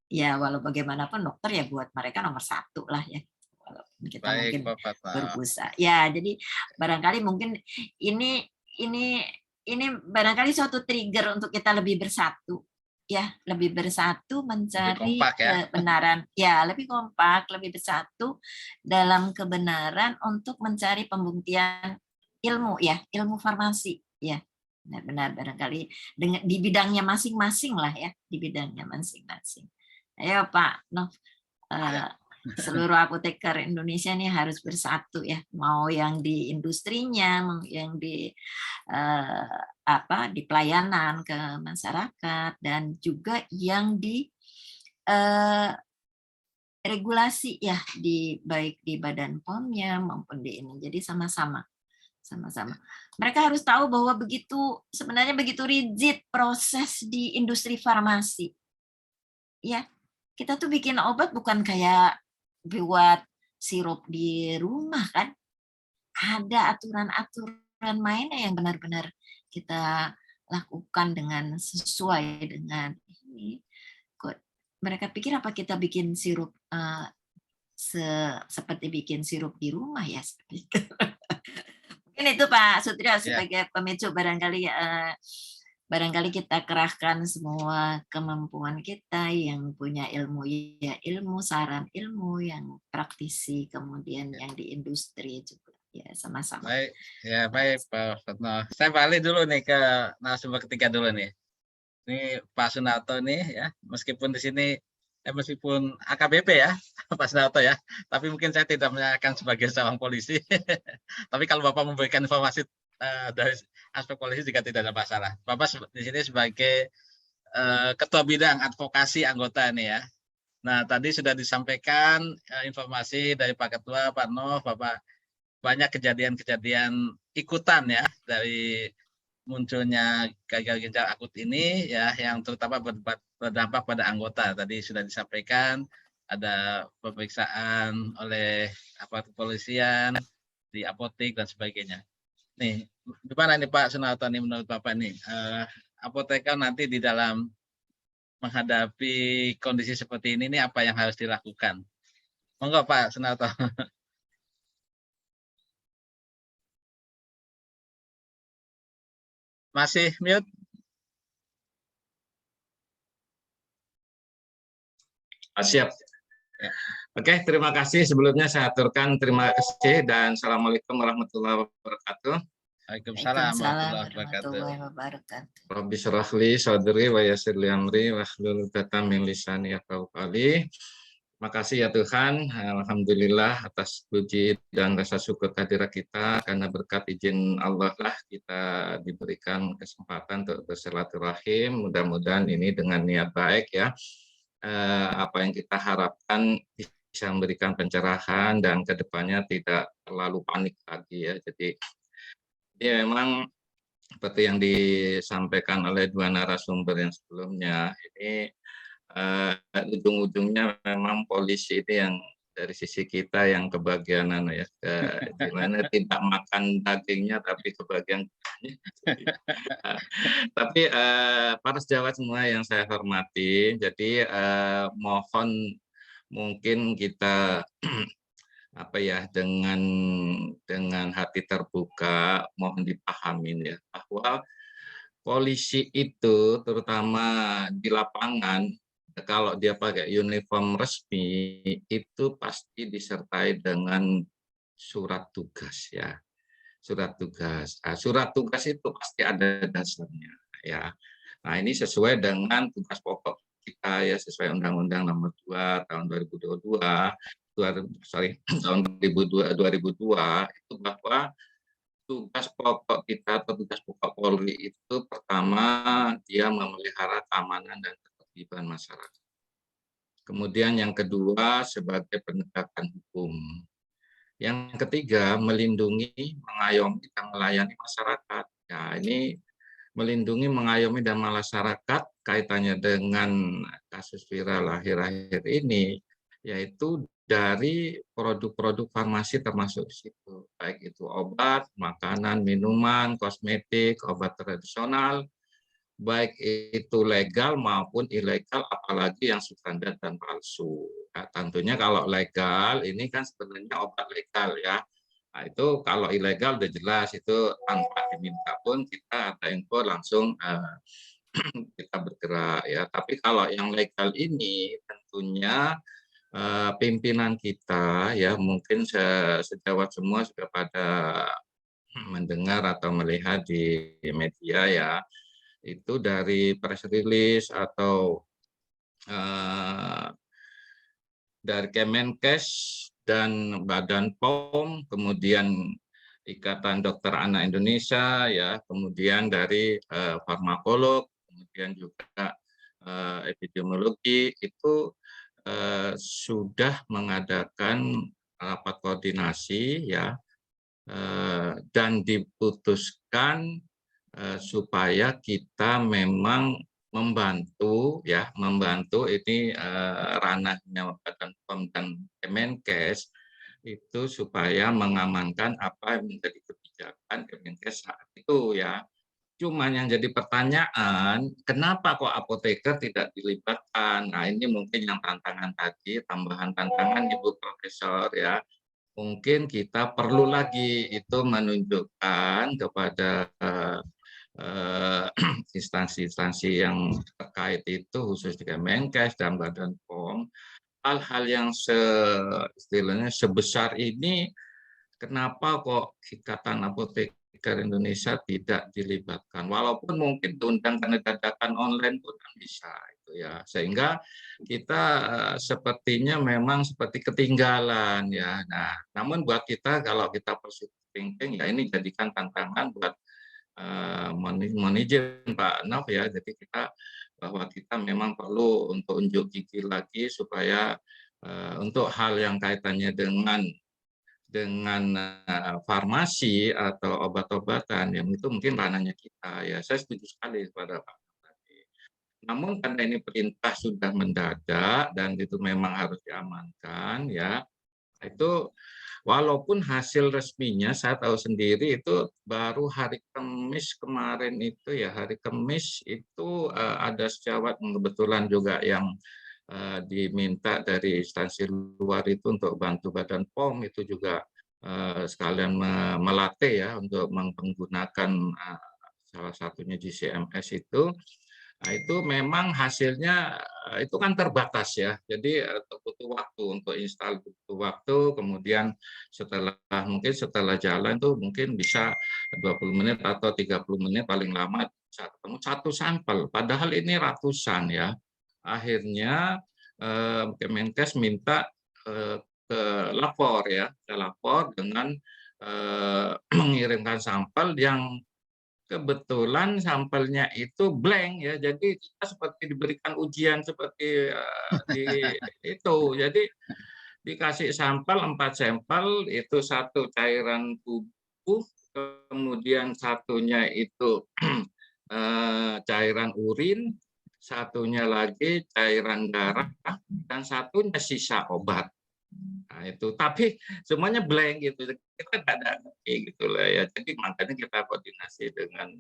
ya, walau bagaimanapun dokter ya buat mereka nomor satu lah ya. Walaupun kita Baik, mungkin Bapak. berusaha. Ya, jadi barangkali mungkin ini barangkali suatu trigger untuk kita lebih bersatu. Ya, lebih bersatu mencari kompak, ya. kebenaran. Ya, lebih kompak, lebih bersatu dalam kebenaran untuk mencari pembuktian ilmu ya, ilmu farmasi ya. Benar-benar barangkali dengan di bidangnya masing-masing lah ya, di bidangnya masing-masing. Ayo Pak Nov, seluruh apoteker Indonesia ini harus bersatu ya, mau yang di industrinya, mau yang di di pelayanan ke masyarakat, dan juga yang di regulasi ya, baik di Badan POM-nya maupun di ini. Jadi sama-sama. Mereka harus tahu bahwa sebenarnya begitu rigid proses di industri farmasi. Ya, kita tuh bikin obat bukan kayak buat sirup di rumah kan. ada aturan-aturan mainnya yang benar-benar kita lakukan dengan sesuai dengan ini. Kok mereka pikir apa kita bikin sirup seperti bikin sirup di rumah ya, seperti itu. Mungkin itu Pak Sutrio sebagai pemicu, barangkali kita kerahkan semua kemampuan kita, yang punya ilmu ya ilmu, saran ilmu, yang praktisi, kemudian yang di industri juga ya sama-sama. Baik, ya baik Pak Fatno. Saya balik dulu nih ke narasumber ketiga dulu nih. Ini Pak Sunarto nih ya, meskipun di sini meskipun AKBP ya Pak Sunarto ya, tapi mungkin saya tidak menyatakan sebagai seorang polisi. Tapi kalau Bapak memberikan informasi dari aspek polisi juga tidak ada masalah. Bapak di sini sebagai Ketua Bidang Advokasi anggota nih ya. Nah tadi sudah disampaikan informasi dari Pak Ketua, Pak Noh, Bapak, banyak kejadian-kejadian ikutan ya dari munculnya gagal ginjal akut ini ya, yang terutama berdampak pada anggota. Tadi sudah disampaikan ada pemeriksaan oleh aparat kepolisian di apotek dan sebagainya. Nih, gimana nih Pak Sunarto nih menurut Bapak nih, apoteker nanti di dalam menghadapi kondisi seperti ini apa yang harus dilakukan? Monggo Pak Sunarto. Masih mute? Siap. Ya. Oke, terima kasih. Sebelumnya saya aturkan terima kasih dan Assalamualaikum warahmatullahi wabarakatuh. Waalaikumsalam warahmatullahi wabarakatuh. Rabbi syrah li sadri wa yassir li amri wahlul 'uqdatam min lisani yafqahu qawli. Makasih ya Tuhan, alhamdulillah atas puji dan rasa syukur kehadirat kita, karena berkat izin Allah lah kita diberikan kesempatan untuk bersilaturahim. Mudah-mudahan ini dengan niat baik ya, apa yang kita harapkan bisa memberikan pencerahan dan kedepannya tidak terlalu panik lagi ya. Jadi ya memang seperti yang disampaikan oleh dua narasumber yang sebelumnya, ini ujung-ujungnya memang polisi ini yang dari sisi kita yang kebagian ya, gimana tidak makan dagingnya tapi kebagian tapi para sejawat semua yang saya hormati, jadi mohon mungkin kita apa ya, dengan hati terbuka mohon dipahamin ya, bahwa polisi itu terutama di lapangan kalau dia pakai uniform resmi itu pasti disertai dengan surat tugas ya, surat tugas. Surat tugas itu pasti ada dasarnya ya. Nah ini sesuai dengan tugas pokok kita ya, sesuai Undang-Undang Nomor 2 Tahun 2022, tahun 2002 itu, bahwa tugas pokok kita atau tugas pokok Polri itu pertama dia memelihara keamanan dan ketertiban masyarakat. Kemudian yang kedua sebagai penegakan hukum. Yang ketiga melindungi, mengayomi dan melayani masyarakat. Ya ini melindungi, mengayomi dan masyarakat kaitannya dengan kasus viral akhir-akhir ini, yaitu dari produk-produk farmasi termasuk di situ, baik itu obat, makanan, minuman, kosmetik, obat tradisional, baik itu legal maupun ilegal, apalagi yang substandard dan palsu. Nah, tentunya kalau legal ini kan sebenarnya obat legal ya. Nah, itu kalau ilegal udah jelas itu tanpa diminta pun kita ada info langsung kita bergerak ya. Tapi kalau yang legal ini tentunya pimpinan kita ya, mungkin sejawat semua sudah pada mendengar atau melihat di media ya, itu dari press release atau dari Kemenkes dan Badan POM, kemudian Ikatan Dokter Anak Indonesia ya, kemudian dari farmakolog, kemudian juga epidemiologi itu sudah mengadakan rapat koordinasi ya, dan diputuskan supaya kita memang membantu ya, membantu ini ranahnya Badan POM dan Kemenkes itu supaya mengamankan apa yang menjadi kebijakan Kemenkes saat itu ya. Cuman yang jadi pertanyaan, kenapa kok apoteker tidak dilibatkan? Nah, ini mungkin yang tantangan tadi, tambahan tantangan Ibu Profesor ya. Mungkin kita perlu lagi itu menunjukkan kepada instansi-instansi yang terkait itu, khusus di Kemenkes dan Badan POM, hal-hal yang istilahnya sebesar ini, kenapa kok Ikatan Apoteker Indonesia tidak dilibatkan? Walaupun mungkin diundang karena dadakan online pun kan bisa itu ya. Sehingga kita sepertinya memang seperti ketinggalan ya. Nah, namun buat kita kalau kita positive thinking ya ini jadikan tantangan buat manajemen Pak Nov ya. Jadi bahwa kita memang perlu untuk unjuk gigi lagi supaya untuk hal yang kaitannya dengan farmasi atau obat-obatan yang itu mungkin ranahnya kita ya. Saya setuju sekali pada Pak tadi. Namun karena ini perintah sudah mendadak dan itu memang harus diamankan ya, itu walaupun hasil resminya saya tahu sendiri itu baru hari Kamis kemarin itu ya, hari Kamis itu ada sejawat kebetulan juga yang diminta dari instansi luar itu untuk bantu Badan POM itu juga sekalian melatih ya untuk menggunakan salah satunya GCMS itu. Nah, itu memang hasilnya itu kan terbatas ya. Jadi butuh waktu untuk install, butuh waktu, kemudian mungkin setelah jalan tuh mungkin bisa 20 menit atau 30 menit paling lama bisa ketemu satu sampel. Padahal ini ratusan ya. Akhirnya Kemenkes minta ke lapor ya, ke lapor dengan mengirimkan sampel yang kebetulan sampelnya itu blank ya, jadi kita seperti diberikan ujian seperti itu. Jadi dikasih sampel 4 sampel, itu satu cairan tubuh, kemudian satunya itu cairan urin, satunya lagi cairan darah, dan satunya sisa obat. Nah, itu tapi semuanya blank gitu, kita tidak ada gitu lah ya. Jadi makanya kita koordinasi dengan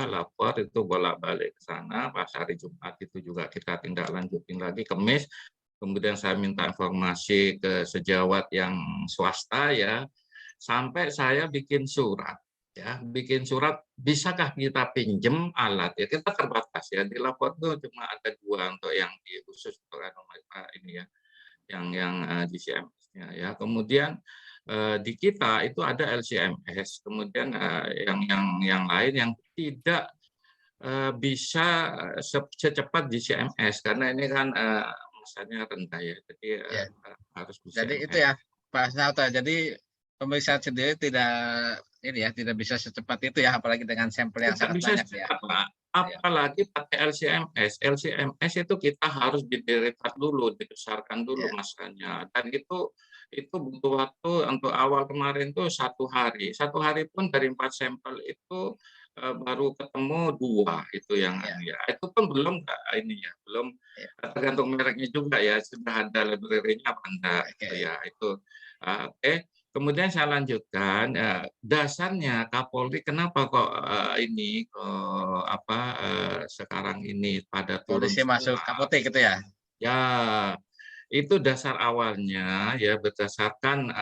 lapor itu bolak-balik ke sana. Pas hari Jumat itu juga kita tindak lanjutin lagi, Kamis kemudian saya minta informasi ke sejawat yang swasta ya, sampai saya bikin surat ya, bisakah kita pinjem alat ya, kita terbatas ya, di lapor itu cuma ada 2 untuk yang khusus untuk ini ya, yang GCMS-nya ya. Kemudian di kita itu ada LCMS, kemudian yang lain yang tidak bisa secepat GCMS karena ini kan masanya rendah ya, jadi harus GCMS. Jadi itu ya Pak Snauta, jadi pemeriksaan sendiri tidak bisa secepat itu ya, apalagi dengan sampel yang sangat banyak ya. Apalagi pakai LCMS. LCMS itu kita harus didirikan dulu, dibesarkan dulu masanya. Dan itu butuh waktu untuk awal kemarin tuh 1 hari. 1 hari pun dari 4 sampel itu baru ketemu 2 itu yang ya. Itu pun belum ini ya, belum tergantung mereknya juga ya, sudah ada library-nya apa enggak gitu ya. Itu oke. Kemudian saya lanjutkan, dasarnya Kapolri kenapa kok sekarang ini pada turun Polisi masuk apotek gitu ya? Ya, itu dasar awalnya ya berdasarkan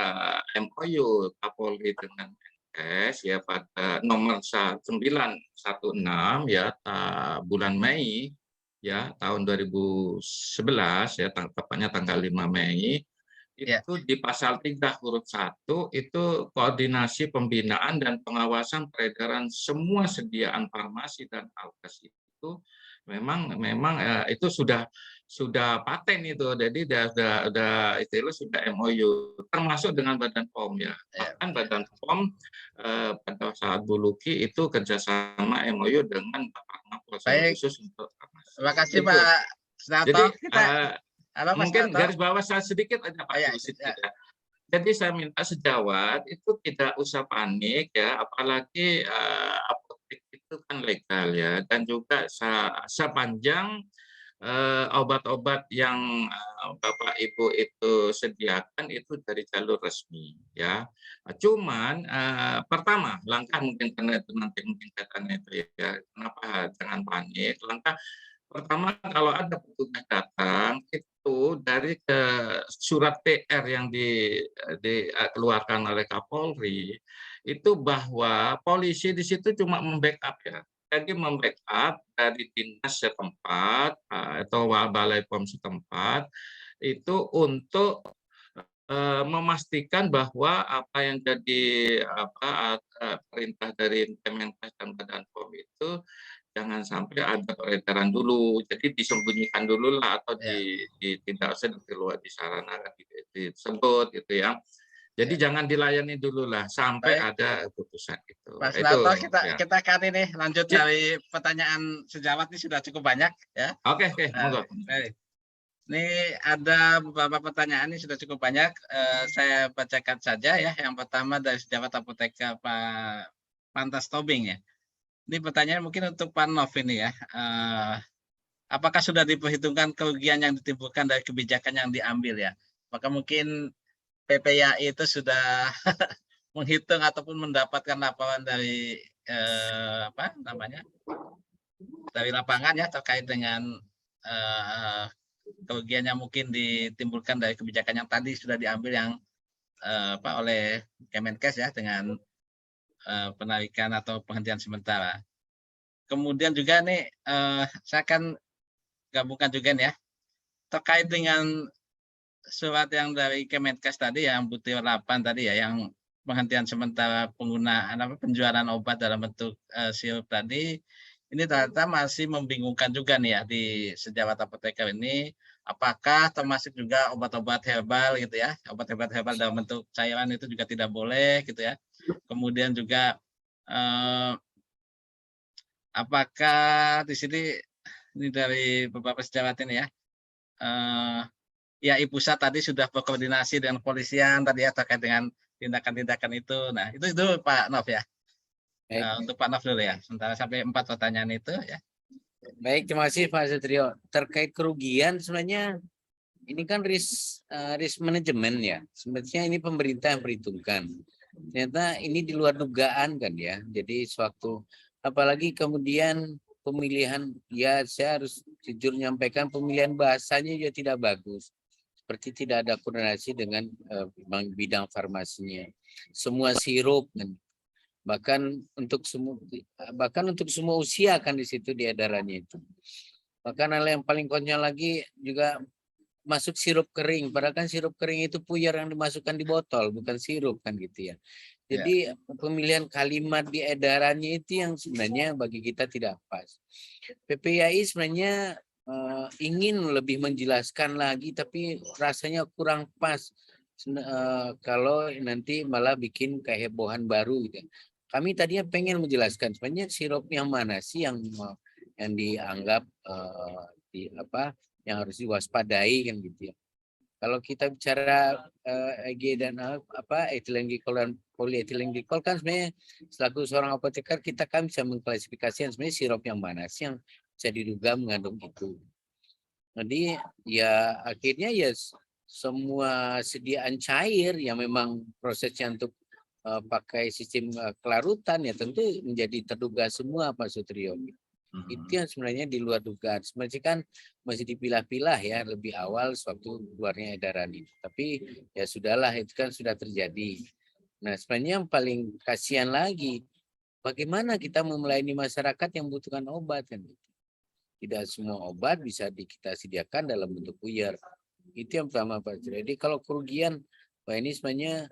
MOU Kapolri dengan Kemenkes ya pada nomor 916 ya bulan Mei ya tahun 2011 ya, tepatnya tanggal 5 Mei. Itu di pasal 3 huruf 1 itu koordinasi pembinaan dan pengawasan peredaran semua sediaan farmasi dan alkes itu memang itu sudah paten itu, jadi sudah sudah MOU termasuk dengan Badan POM ya. Bahkan Badan POM pada saat Bu Luki itu kerjasama MOU dengan Bapak Napolres khusus untuk farmasi. Terima kasih Pak Snauta. Jadi Halo, mungkin garis bawah saya sedikit aja Pak. Jadi saya minta sejawat itu tidak usah panik ya, apalagi apotek itu kan legal ya, dan juga sepanjang obat-obat yang Bapak Ibu itu sediakan itu dari jalur resmi ya. Cuman pertama langkah mungkin karena itu nanti mungkin katanya itu ya, kenapa jangan panik. Langkah pertama kalau ada petugas datang itu dari surat PR yang dikeluarkan oleh Kapolri itu bahwa polisi di situ cuma membackup ya. Jadi membackup dari dinas setempat atau balai POM setempat itu untuk memastikan bahwa apa yang jadi perintah dari Kemenkes dan Badan POM itu jangan sampai ada peredaran dulu, jadi disembunyikan dulu lah atau tidak usah keluar di sarana disebut gitu ya. Jadi jangan dilayani dulu lah sampai ada putusan itu. Pak Itu Sunarto, ya. kita kan ini lanjut Ya. dari pertanyaan sejawat ini sudah cukup banyak ya. Oke, monggo. Baik. Ini ada beberapa pertanyaan ini sudah cukup banyak. Saya bacakan saja ya. Yang pertama dari sejawat apoteker Pak Pantas Tobing ya. Ini pertanyaan mungkin untuk Pak Nov ini ya. Apakah sudah diperhitungkan kerugian yang ditimbulkan dari kebijakan yang diambil ya? Maka mungkin PPYI itu sudah menghitung ataupun mendapatkan laporan dari dari lapangan ya terkait dengan kerugian yang mungkin ditimbulkan dari kebijakan yang tadi sudah diambil yang oleh Kemenkes ya dengan penarikan atau penghentian sementara. Kemudian juga nih saya akan gabungkan juga nih ya terkait dengan surat yang dari Kemenkes tadi yang butir 8 tadi ya yang penghentian sementara penggunaan penjualan obat dalam bentuk sirup tadi ini ternyata masih membingungkan juga nih ya di sejawat apoteker ini apakah termasuk juga obat-obat herbal gitu ya obat-obat herbal dalam bentuk cairan itu juga tidak boleh gitu ya kemudian juga apakah di sini ini dari beberapa sejawat ini ya ya Pusat tadi sudah berkoordinasi dengan kepolisian tadi ya terkait dengan tindakan-tindakan itu. Nah, itu Pak Nov ya. Untuk Pak Nov dulu ya. Sementara sampai 4 pertanyaan itu ya. Baik, terima kasih Pak Setrio. Terkait kerugian sebenarnya ini kan risk manajemen ya. Sebenarnya ini pemerintah yang perhitungkan. Ternyata ini di luar dugaan kan ya. Jadi sewaktu apalagi kemudian pemilihan ya saya harus jujur menyampaikan pemilihan bahasanya juga tidak bagus. Seperti tidak ada koordinasi dengan bidang farmasinya. Semua sirup kan. Bahkan untuk semua usia kan di situ di edarannya itu. Bahkan hal yang paling konyol lagi juga masuk sirup kering. Padahal kan sirup kering itu puyar yang dimasukkan di botol, bukan sirup kan gitu ya. Jadi pemilihan kalimat di edarannya itu yang sebenarnya bagi kita tidak pas. PPYI sebenarnya ingin lebih menjelaskan lagi, tapi rasanya kurang pas kalau nanti malah bikin kehebohan baru gitu. Kami tadinya pengen menjelaskan sebenarnya sirup yang mana sih yang dianggap yang harus diwaspadai kan gitu ya. Kalau kita bicara EG dan etilen glikol dan polietilen glikol kan sebenarnya selaku seorang apoteker kan bisa mengklasifikasikan sebenarnya sirup yang mana sih yang bisa diduga mengandung itu. Jadi ya akhirnya ya semua sediaan cair yang memang prosesnya untuk pakai sistem kelarutan ya tentu menjadi terduga semua Pak Sutrio. Itu yang sebenarnya di luar dugaan. Sebenarnya kan masih dipilah-pilah ya lebih awal sewaktu keluarnya edaran itu. Tapi ya sudahlah itu kan sudah terjadi. Nah sebenarnya yang paling kasihan lagi bagaimana kita melayani masyarakat yang membutuhkan obat kan. Tidak semua obat bisa kita sediakan dalam bentuk puyer. Itu yang pertama Pak. Jadi kalau kerugian, Pak ini sebenarnya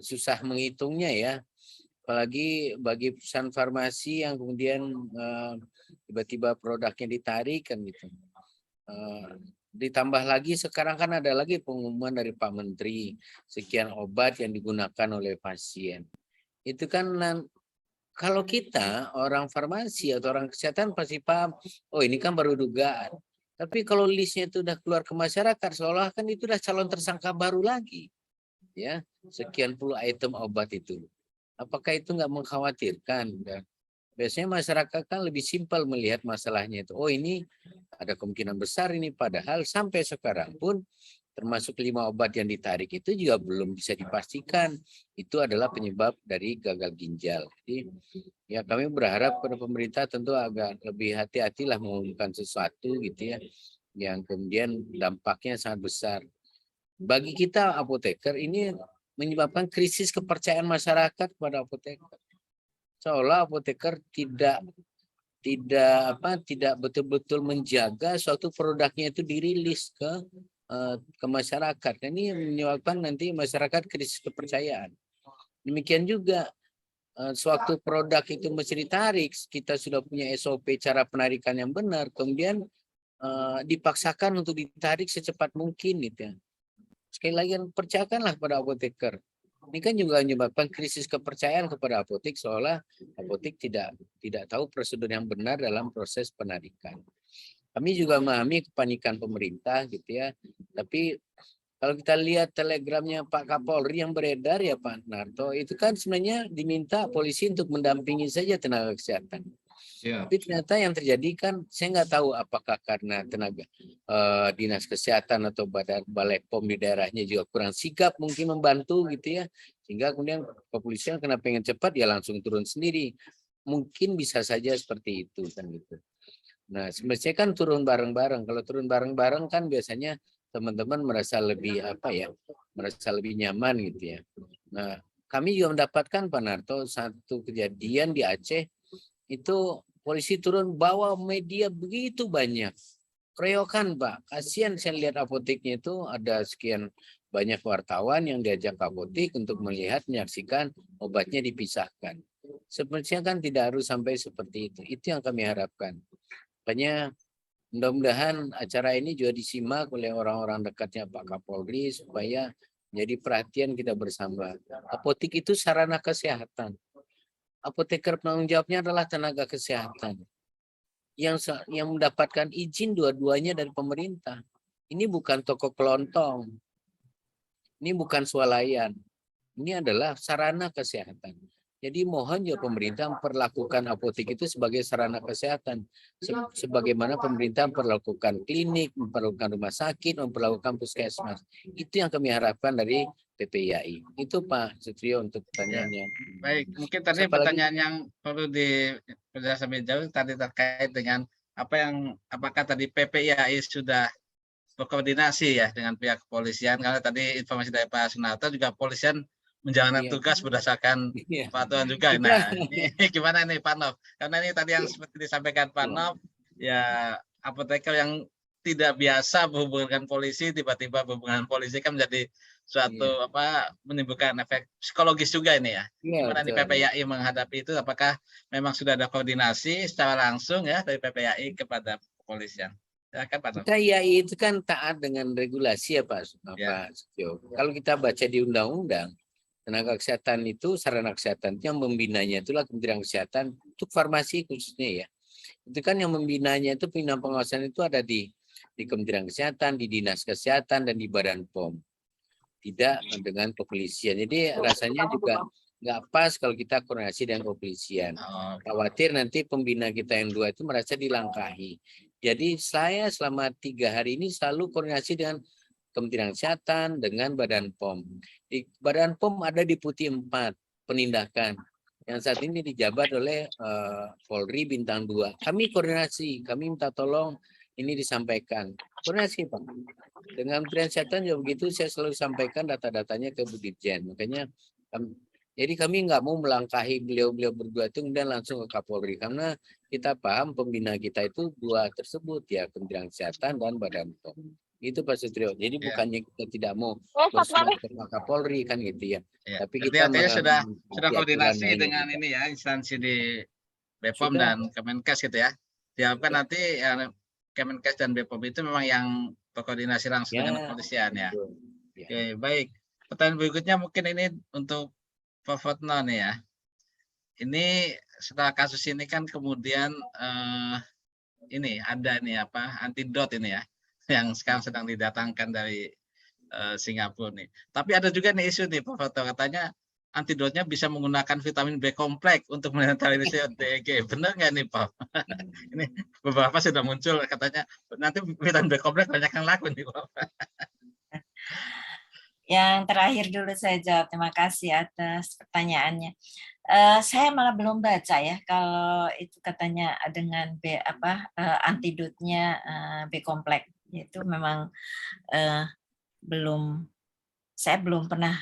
susah menghitungnya ya. Apalagi bagi perusahaan farmasi yang kemudian tiba-tiba produknya ditarik kan gitu. Ditambah lagi sekarang kan ada lagi pengumuman dari Pak Menteri sekian obat yang digunakan oleh pasien. Itu kan kalau kita orang farmasi atau orang kesehatan pasti paham, oh ini kan baru dugaan. Tapi kalau listnya itu udah keluar ke masyarakat, seolah kan itu udah calon tersangka baru lagi. Ya, sekian puluh item obat itu. Apakah itu nggak mengkhawatirkan? Biasanya masyarakat kan lebih simpel melihat masalahnya itu. Oh, ini ada kemungkinan besar ini, padahal sampai sekarang pun termasuk 5 obat yang ditarik itu juga belum bisa dipastikan itu adalah penyebab dari gagal ginjal. Jadi ya kami berharap pada pemerintah tentu agak lebih hati-hatilah mengumumkan sesuatu gitu ya, yang kemudian dampaknya sangat besar. Bagi kita apoteker ini menyebabkan krisis kepercayaan masyarakat kepada apoteker. Seolah apoteker tidak betul-betul menjaga suatu produknya itu dirilis ke masyarakat. Ini menyebabkan nanti masyarakat krisis kepercayaan. Demikian juga suatu produk itu mesti ditarik, kita sudah punya SOP cara penarikan yang benar, kemudian dipaksakan untuk ditarik secepat mungkin gitu ya. Sekali lagi percayakanlah pada apoteker. Ini kan juga menyebabkan krisis kepercayaan kepada apotek, seolah apotek tidak tahu prosedur yang benar dalam proses penarikan. Kami juga memahami kepanikan pemerintah gitu ya. Tapi kalau kita lihat telegramnya Pak Kapolri yang beredar ya Pak Narto, itu kan sebenarnya diminta polisi untuk mendampingi saja tenaga kesehatan. Ya. Tapi ternyata yang terjadi kan saya nggak tahu apakah karena tenaga dinas kesehatan atau balai pom di daerahnya juga kurang sigap mungkin membantu gitu ya, sehingga kemudian kepolisian kena pengen cepat ya langsung turun sendiri. Mungkin bisa saja seperti itu kan gitu. Nah sebenarnya kan turun bareng-bareng. Kalau turun bareng-bareng kan biasanya teman-teman merasa lebih merasa lebih nyaman gitu ya. Nah kami juga mendapatkan Pak Narto satu kejadian di Aceh itu. Polisi turun bawa media begitu banyak. Keroyokan Pak. Kasihan saya lihat apoteknya itu ada sekian banyak wartawan yang diajak ke apotek untuk melihat, menyaksikan obatnya dipisahkan. Sebenarnya kan tidak harus sampai seperti itu. Itu yang kami harapkan. Makanya mudah-mudahan acara ini juga disimak oleh orang-orang dekatnya Pak Kapolri supaya menjadi perhatian kita bersama. Apotek itu sarana kesehatan. Apoteker penanggung jawabnya adalah tenaga kesehatan yang mendapatkan izin dua-duanya dari pemerintah. Ini bukan toko kelontong, ini bukan swalayan, ini adalah sarana kesehatan. Jadi mohon juga pemerintah memperlakukan apotek itu sebagai sarana kesehatan, sebagaimana pemerintah memperlakukan klinik, memperlakukan rumah sakit, memperlakukan puskesmas. Itu yang kami harapkan dari PPIAI. Itu Pak Sutrio untuk pertanyaannya. Baik, mungkin tadi pertanyaan yang perlu diperjelas lebih jauh tadi terkait dengan apakah tadi PPIAI sudah berkoordinasi ya dengan pihak kepolisian, karena tadi informasi dari Pak Sunarto juga kepolisian menjalankan tugas berdasarkan peraturan juga. Nah, ini gimana nih Pak Nov? Karena ini tadi yang seperti disampaikan Pak Nov, ya apoteker yang tidak biasa berhubungan dengan polisi, tiba-tiba berhubungan dengan polisi kan menjadi suatu menimbulkan efek psikologis juga ini ya. Gimana nih PPIAI menghadapi itu? Apakah memang sudah ada koordinasi secara langsung ya dari PPIAI kepada kepolisian? Kita IAI itu kan taat dengan regulasi ya Pak Setio. Kalau kita baca di undang-undang, tenaga kesehatan itu sarana kesehatan yang membinanya itulah Kementerian Kesehatan untuk farmasi khususnya ya. Itu kan yang membinanya itu pembinaan pengawasan itu ada di Kementerian Kesehatan, di Dinas Kesehatan dan di Badan POM. Tidak dengan kepolisian. Jadi rasanya juga nggak pas kalau kita koordinasi dengan kepolisian. Khawatir nanti pembina kita yang 2 itu merasa dilangkahi. Jadi saya selama 3 hari ini selalu koordinasi dengan Kementerian Kesehatan dengan Badan POM. Di Badan POM ada Deputi 4 penindakan yang saat ini dijabat oleh Polri Bintang 2. Kami koordinasi, kami minta tolong ini disampaikan. Koordinasi Pak. Dengan Kementerian Kesehatan juga begitu, saya selalu sampaikan data-datanya ke Bu Dirjen. Makanya jadi kami nggak mau melangkahi beliau-beliau berdua itu kemudian langsung ke Kapolri, karena kita paham pembina kita itu 2 tersebut ya, Kementerian Kesehatan dan Badan POM. Itu Pak Sutrio. Jadi bukannya kita tidak mau ke Kapolri kan gitu ya. Tapi kita sudah koordinasi dengan ini ya, instansi di BPOM dan Kemenkes gitu ya. Diharapkan nanti Kemenkes dan BPOM itu memang yang berkoordinasi langsung dengan kepolisian ya. Oke, baik. Pertanyaan berikutnya mungkin ini untuk Pak Fotno nih ya. Ini setelah kasus ini kan kemudian ini ada nih antidot ini ya, yang sekarang sedang didatangkan dari Singapura nih. Tapi ada juga nih isu nih Pak Foto, katanya antidotnya bisa menggunakan vitamin B kompleks untuk menetralisir DEG. Benar nggak nih, Pak? Ini beberapa sudah muncul katanya nanti vitamin B kompleks banyak yang laku nih, Pak. Yang terakhir dulu saya jawab. Terima kasih atas pertanyaannya. Saya malah belum baca ya kalau itu katanya dengan B antidotnya B kompleks. Itu memang saya belum pernah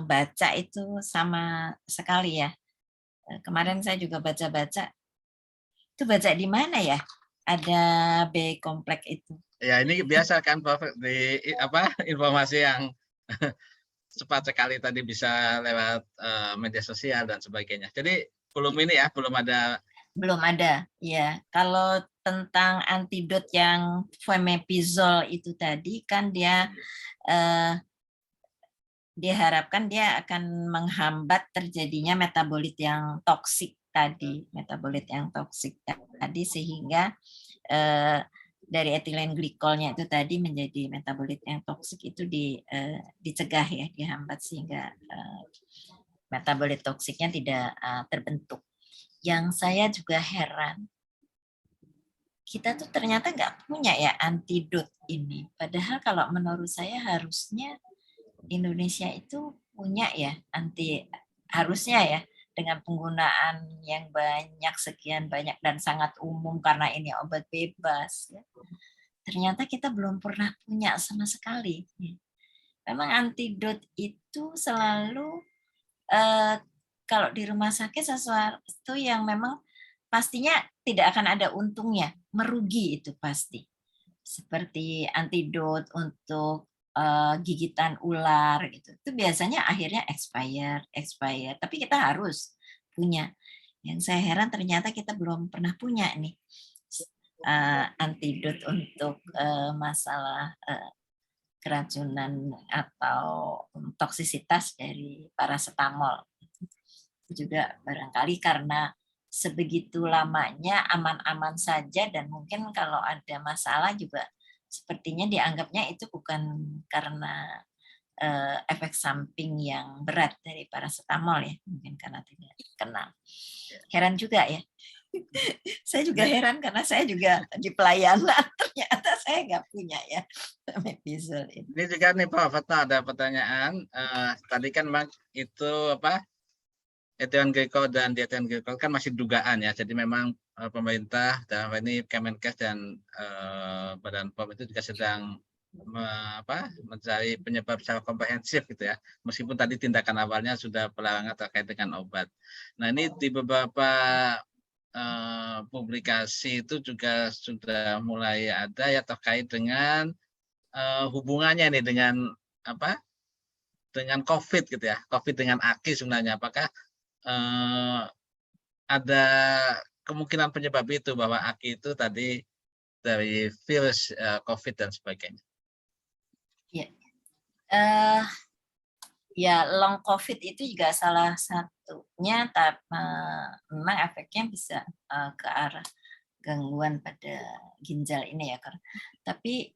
baca itu sama sekali ya. Kemarin saya juga baca-baca. Itu baca di mana ya? Ada B kompleks itu. Ya ini biasa kan Prof, di informasi yang cepat sekali tadi bisa lewat media sosial dan sebagainya. Jadi belum ini ya, belum ada. Belum ada, ya. Kalau tentang antidot yang fomepizol itu tadi kan dia diharapkan dia akan menghambat terjadinya metabolit yang toksik tadi, sehingga dari etilen glikolnya itu tadi menjadi metabolit yang toksik itu dicegah ya, dihambat sehingga metabolit toksiknya tidak terbentuk. Yang saya juga heran, kita tuh ternyata nggak punya ya antidot ini. Padahal kalau menurut saya harusnya Indonesia itu punya ya harusnya ya, dengan penggunaan yang sekian banyak dan sangat umum karena ini obat bebas. Ya. Ternyata kita belum pernah punya sama sekali. Memang antidot itu selalu kalau di rumah sakit sesuatu yang memang pastinya tidak akan ada untungnya, merugi itu pasti. Seperti antidot untuk gigitan ular gitu. Itu biasanya akhirnya expired. Tapi kita harus punya. Yang saya heran ternyata kita belum pernah punya nih antidot untuk masalah keracunan atau toksisitas dari parasetamol. Itu juga barangkali karena sebegitu lamanya aman-aman saja dan mungkin kalau ada masalah juga sepertinya dianggapnya itu bukan karena efek samping yang berat dari parasetamol ya, mungkin karena tidak kenal. Heran juga ya. Saya juga heran karena saya juga di pelayanan ternyata saya nggak punya ya fomepizol ini. Ini juga nih Pak Fatna ada pertanyaan. Tadi kan Bang itu etilen glikol dan dietilen glikol kan masih dugaan ya. Jadi memang pemerintah dalam hal ini Kemenkes dan Badan POM itu juga sedang mencari penyebab secara komprehensif gitu ya. Meskipun tadi tindakan awalnya sudah pelarangan terkait dengan obat. Nah ini di beberapa publikasi itu juga sudah mulai ada ya terkait dengan hubungannya nih dengan dengan COVID gitu ya. COVID dengan AKI sebenarnya. Apakah ada kemungkinan penyebab itu bahwa AKI itu tadi dari virus COVID dan sebagainya? Ya, ya long COVID itu juga salah satunya, tapi memang efeknya bisa ke arah gangguan pada ginjal ini ya. Tapi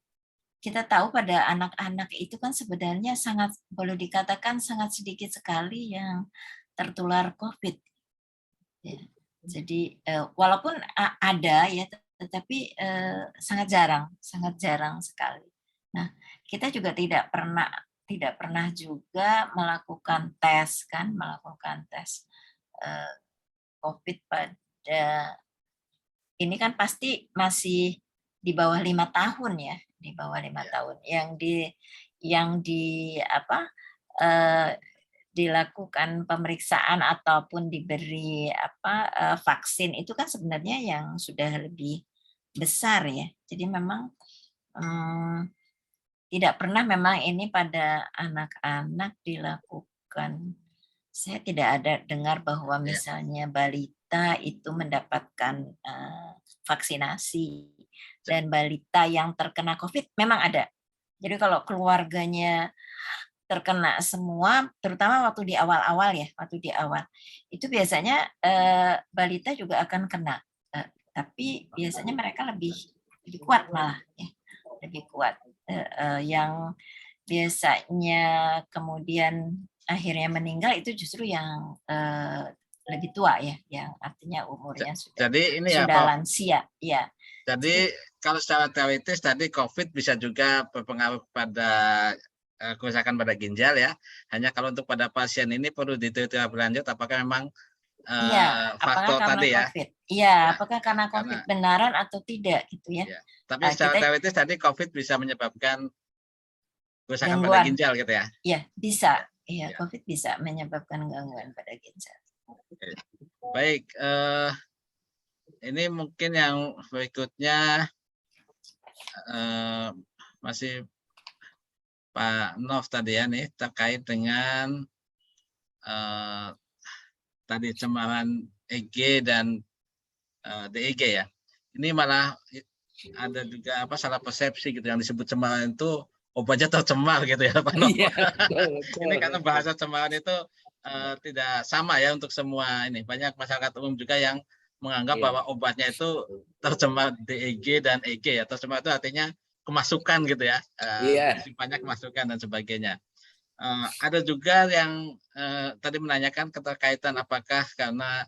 kita tahu pada anak-anak itu kan sebenarnya sangat, boleh dikatakan sangat sedikit sekali yang tertular COVID. Ya. Jadi walaupun ada ya, tetapi sangat jarang sekali. Nah, kita juga tidak pernah juga melakukan tes COVID pada ini kan pasti masih di bawah 5 tahun ya, di bawah 5 tahun. Dilakukan pemeriksaan ataupun diberi vaksin itu kan sebenarnya yang sudah lebih besar ya. Jadi memang tidak pernah memang ini pada anak-anak dilakukan. Saya tidak ada dengar bahwa misalnya balita itu mendapatkan vaksinasi dan balita yang terkena COVID memang ada. Jadi kalau keluarganya terkena semua, terutama waktu di awal-awal ya, itu biasanya balita juga akan kena. Tapi biasanya mereka lebih kuat malah, ya, lebih kuat. Yang biasanya kemudian akhirnya meninggal itu justru yang lebih tua ya, yang artinya umurnya Jadi ini ya sudah Pak. lansia. Ya. Jadi kalau secara teoritis tadi COVID bisa juga berpengaruh pada kerusakan pada ginjal ya. Hanya kalau untuk pada pasien ini perlu diteliti lebih lanjut apakah memang Iya, apakah faktor karena tadi ya. COVID? Iya, Ya, apakah karena COVID karena- benaran atau tidak gitu ya? Ya. Tapi secara Kita teoritis tadi COVID bisa menyebabkan kerusakan pada gangguan. ginjal gitu ya. Iya, bisa. Iya, Ya. COVID bisa menyebabkan gangguan pada ginjal. Baik, ini mungkin yang berikutnya masih Pak Nov tadi ya nih terkait dengan tadi cemaran EG dan DEG ya. Ini malah ada juga salah persepsi gitu yang disebut cemaran itu obatnya tercemar gitu ya Pak Nov. Iya, betul, Ini karena betul. bahasa cemaran itu tidak sama ya untuk semua ini. Banyak masyarakat umum juga yang menganggap Iya. bahwa obatnya itu tercemar DEG dan EG ya. Tercemar itu artinya kemasukan gitu ya. Iya. Banyak kemasukan dan sebagainya. Ada juga yang tadi menanyakan keterkaitan apakah karena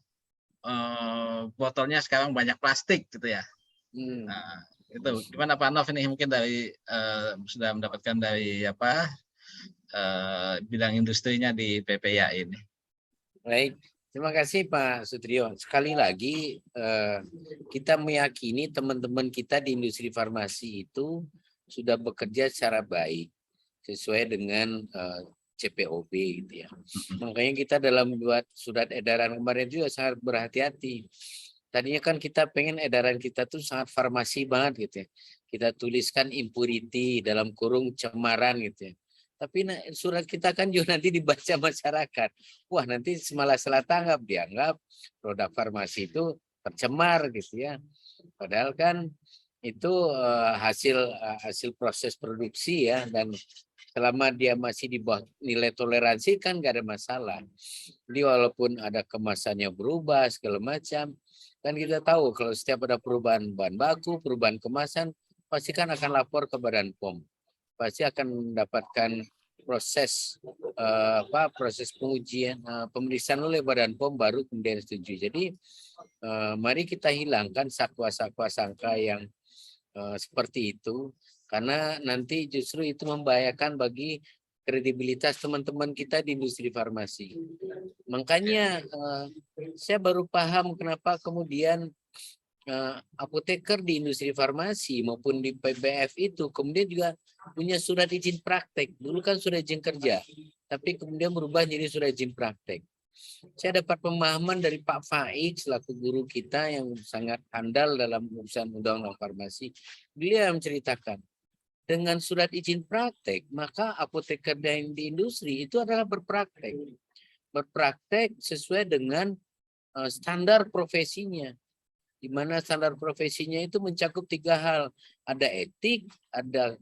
botolnya sekarang banyak plastik gitu ya. Nah, itu gimana Pak Nov ini mungkin dari sudah mendapatkan dari bidang industrinya di PPA ini. Baik, terima kasih Pak Sutrio. Sekali lagi kita meyakini teman-teman kita di industri farmasi itu sudah bekerja secara baik sesuai dengan CPOB gitu ya. Makanya kita dalam buat surat edaran kemarin juga sangat berhati-hati. Tadinya kan kita pengen edaran kita tuh sangat farmasi banget gitu ya. Kita tuliskan impurity dalam kurung cemaran gitu ya. Tapi surat kita kan juga nanti dibaca masyarakat. Wah, nanti malah salah tanggap, dianggap produk farmasi itu tercemar gitu ya. Padahal kan itu hasil proses produksi ya, dan selama dia masih di bawah nilai toleransi kan nggak ada masalah. Jadi walaupun ada kemasannya berubah segala macam, kan kita tahu kalau setiap ada perubahan bahan baku, perubahan kemasan, pasti kan akan lapor ke Badan POM. Pasti akan mendapatkan proses proses pengujian pemeriksaan oleh Badan POM baru kemudian setuju. Jadi mari kita hilangkan sakwa-sakwa sangka yang seperti itu, karena nanti justru itu membahayakan bagi kredibilitas teman-teman kita di industri farmasi. Makanya saya baru paham kenapa kemudian apoteker di industri farmasi maupun di PBF itu kemudian juga punya surat izin praktek. Dulu kan sudah izin kerja, tapi kemudian berubah jadi surat izin praktek. Saya dapat pemahaman dari Pak Faik selaku guru kita yang sangat handal dalam urusan undang-undang farmasi. Beliau yang menceritakan, dengan surat izin praktek, maka apoteker di industri itu adalah berpraktek. Berpraktek sesuai dengan standar profesinya. Di mana standar profesinya itu mencakup 3 hal. Ada etik, ada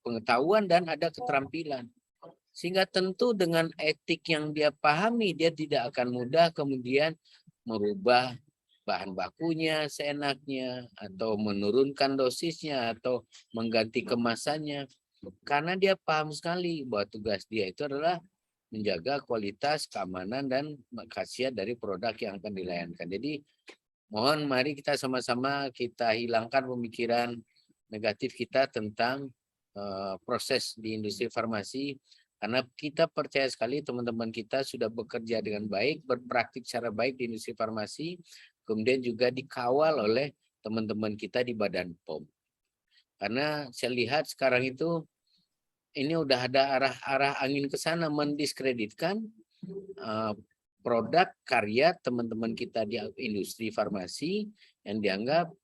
pengetahuan, dan ada keterampilan. Sehingga tentu dengan etik yang dia pahami, dia tidak akan mudah kemudian merubah bahan bakunya seenaknya, atau menurunkan dosisnya, atau mengganti kemasannya. Karena dia paham sekali bahwa tugas dia itu adalah menjaga kualitas, keamanan, dan khasiat dari produk yang akan dilayankan. Jadi mohon mari kita sama-sama kita hilangkan pemikiran negatif kita tentang proses di industri farmasi, karena kita percaya sekali teman-teman kita sudah bekerja dengan baik, berpraktik secara baik di industri farmasi, kemudian juga dikawal oleh teman-teman kita di Badan POM. Karena saya lihat sekarang itu ini udah ada arah angin ke sana, mendiskreditkan produk karya teman-teman kita di industri farmasi yang dianggap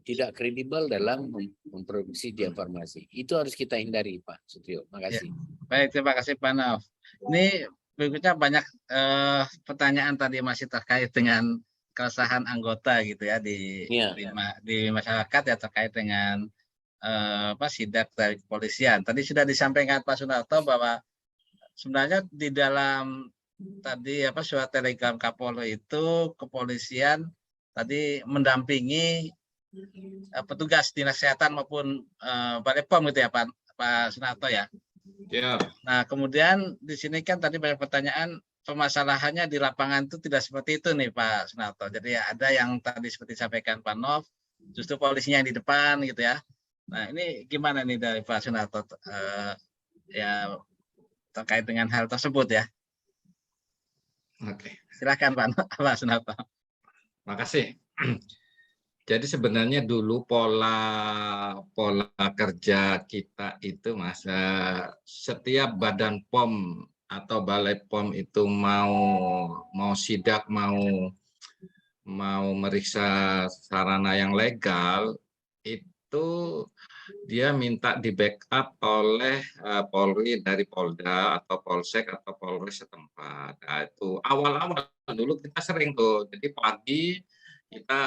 tidak kredibel dalam memproduksi dia farmasi. Itu harus kita hindari, Pak Sutrio. Terima kasih. Ya. Baik, terima kasih Pak Nov. Ini berikutnya banyak pertanyaan tadi masih terkait dengan keresahan anggota gitu ya di masyarakat ya, terkait dengan sidak dari kepolisian. Tadi sudah disampaikan Pak Sunarto bahwa sebenarnya di dalam tadi surat telegram Kapolri itu kepolisian tadi mendampingi petugas dinas kesehatan maupun Balai POM gitu ya Pak Sunarto ya. Ya, Nah, kemudian di sini kan tadi banyak pertanyaan, permasalahannya di lapangan itu tidak seperti itu nih Pak Sunarto. Jadi ada yang tadi seperti disampaikan Pak Nov, justru polisinya yang di depan gitu ya. Nah, ini gimana nih dari Pak Sunarto ya terkait dengan hal tersebut ya? oke. Silakan Pak Sunarto. Makasih. Jadi sebenarnya dulu pola kerja kita itu Mas, setiap badan POM atau balai POM itu mau sidak, mau meriksa sarana yang legal, itu dia minta di backup oleh Polri dari Polda atau Polsek atau Polres setempat. Nah, itu awal-awal dulu kita sering tuh. Jadi pagi kita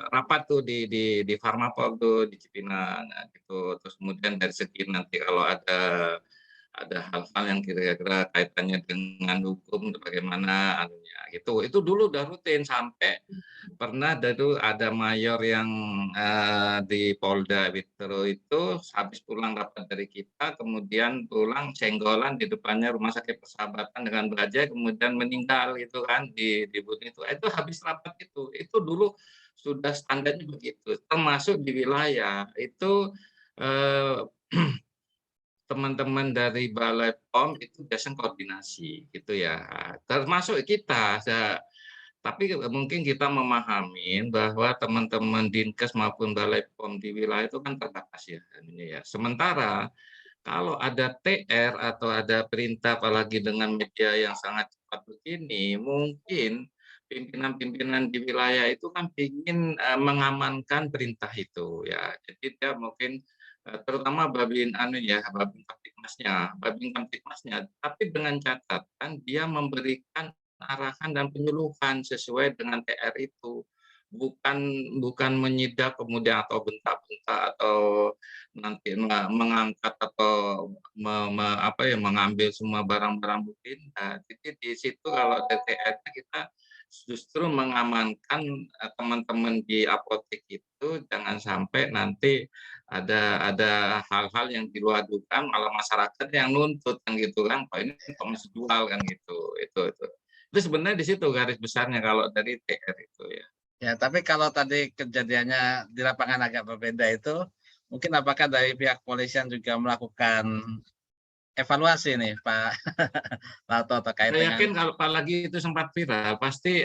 rapat tuh di Farmapol tuh di Cipinang, nah, gitu. Terus kemudian dari segi nanti kalau ada hal-hal yang kira-kira kaitannya dengan hukum bagaimana anunya gitu. Itu dulu udah rutin sampai pernah dulu ada mayor yang di Polda Witro itu habis pulang rapat dari kita, kemudian pulang senggolan di depannya Rumah Sakit Persahabatan dengan bajai, kemudian meninggal gitu kan dibunuh itu. Itu habis rapat itu dulu sudah standarnya begitu. Termasuk di wilayah itu eh, teman-teman dari Balai POM itu biasanya koordinasi gitu ya. Termasuk kita. Tapi mungkin kita memahami bahwa teman-teman Dinkes maupun Balai POM di wilayah itu kan terbatas ya. Sementara kalau ada TR atau ada perintah apalagi dengan media yang sangat cepat begini, mungkin pimpinan-pimpinan di wilayah itu kan ingin mengamankan perintah itu ya. Jadi dia mungkin terutama Babin Kamtipmasnya, tapi dengan catatan dia memberikan arahan dan penyuluhan sesuai dengan TR itu, bukan menyidak kemudian atau bentak-bentak atau nanti mengangkat atau mengambil semua barang-barang bukti. Nah, jadi di situ kalau DTR kita justru mengamankan teman-teman di apotek itu jangan sampai nanti ada hal-hal yang di luar dugaan malah masyarakat yang nuntut kan gitu kan, kok ini kok masih jual kan gitu. Itu sebenarnya di situ garis besarnya kalau dari TR itu ya. Ya, tapi kalau tadi kejadiannya di lapangan agak berbeda itu, mungkin apakah dari pihak kepolisian juga melakukan evaluasi nih Pak Lato terkait Saya dengan yakin kalau apalagi itu sempat viral, pasti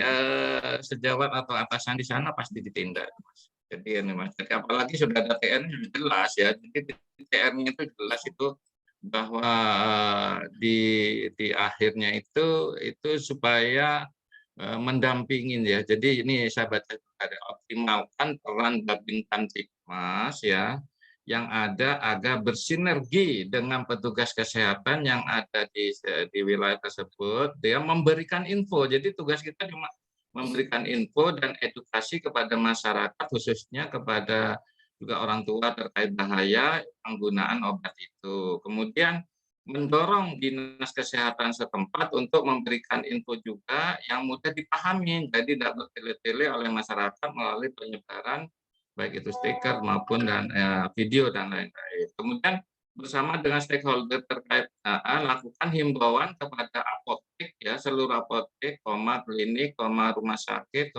sejawat atau atasan di sana pasti ditindak, Mas. Jadi ini Mas, jadi apalagi sudah ada TR-nya jelas ya. Jadi TR-nya itu jelas itu bahwa di akhirnya itu supaya mendampingin ya. Jadi ini saya baca ada optimalkan peran Babin Kamtipmas ya yang ada agar bersinergi dengan petugas kesehatan yang ada di wilayah tersebut, dia memberikan info. Jadi tugas kita cuma memberikan info dan edukasi kepada masyarakat, khususnya kepada juga orang tua terkait bahaya penggunaan obat itu. Kemudian mendorong dinas kesehatan setempat untuk memberikan info juga yang mudah dipahami, jadi tidak bertele-tele oleh masyarakat melalui penyebaran baik itu stiker maupun dan video dan lain-lain. Kemudian bersama dengan stakeholder terkait lakukan himbauan kepada apotek ya, seluruh apotek, klinik, rumah sakit,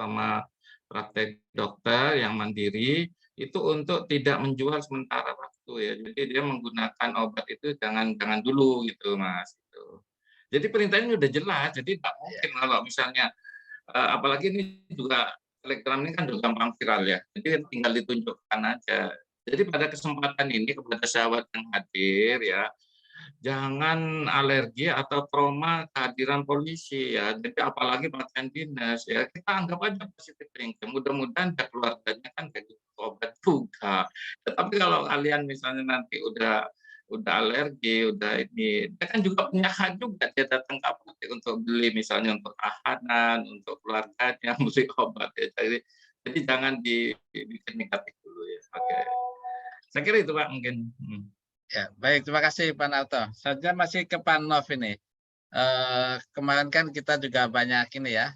praktek dokter yang mandiri itu untuk tidak menjual sementara waktu ya. Jadi dia menggunakan obat itu jangan dulu gitu Mas. Gitu. Jadi perintahnya udah jelas. Jadi tidak mungkin kalau misalnya apalagi ini juga Telegram ini kan juga gampang viral ya. Jadi tinggal ditunjukkan aja. Jadi pada kesempatan ini kepada sahabat yang hadir ya, jangan alergi atau trauma kehadiran polisi ya. Jadi apalagi pakaian dinas ya, kita anggap aja positif thinking. Mudah-mudahan keluarganya kan jadi obat juga. Tetapi kalau kalian misalnya nanti udah alergi, udah ini, dia kan juga punya hak juga dia datang ke apotek untuk beli misalnya untuk tahanan, untuk keluarganya, beli obat ya. Jadi jangan dibikin negatif dulu ya. Oke. Saya kira itu Pak mungkin. ya, baik, terima kasih Pak Narto. Saja masih ke Pak Nov ini. Kemarin kan kita juga banyak ini ya,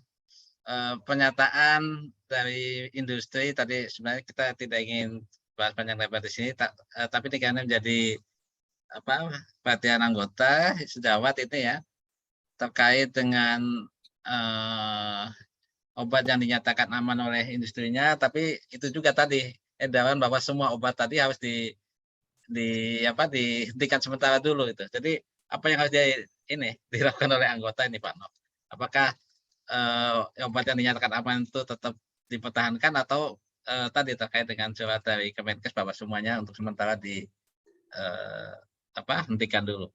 pernyataan dari industri tadi sebenarnya kita tidak ingin bahas panjang lebar di sini, tapi ini karena menjadi perhatian anggota sejawat ini ya terkait dengan obat yang dinyatakan aman oleh industrinya, tapi itu juga tadi edaran bahwa semua obat tadi harus dihentikan sementara dulu itu. Jadi apa yang harus dilakukan oleh anggota ini Pak Nov? Apakah obat yang dinyatakan aman itu tetap dipertahankan atau tadi terkait dengan surat dari Kemenkes bahwa semuanya untuk sementara hentikan dulu?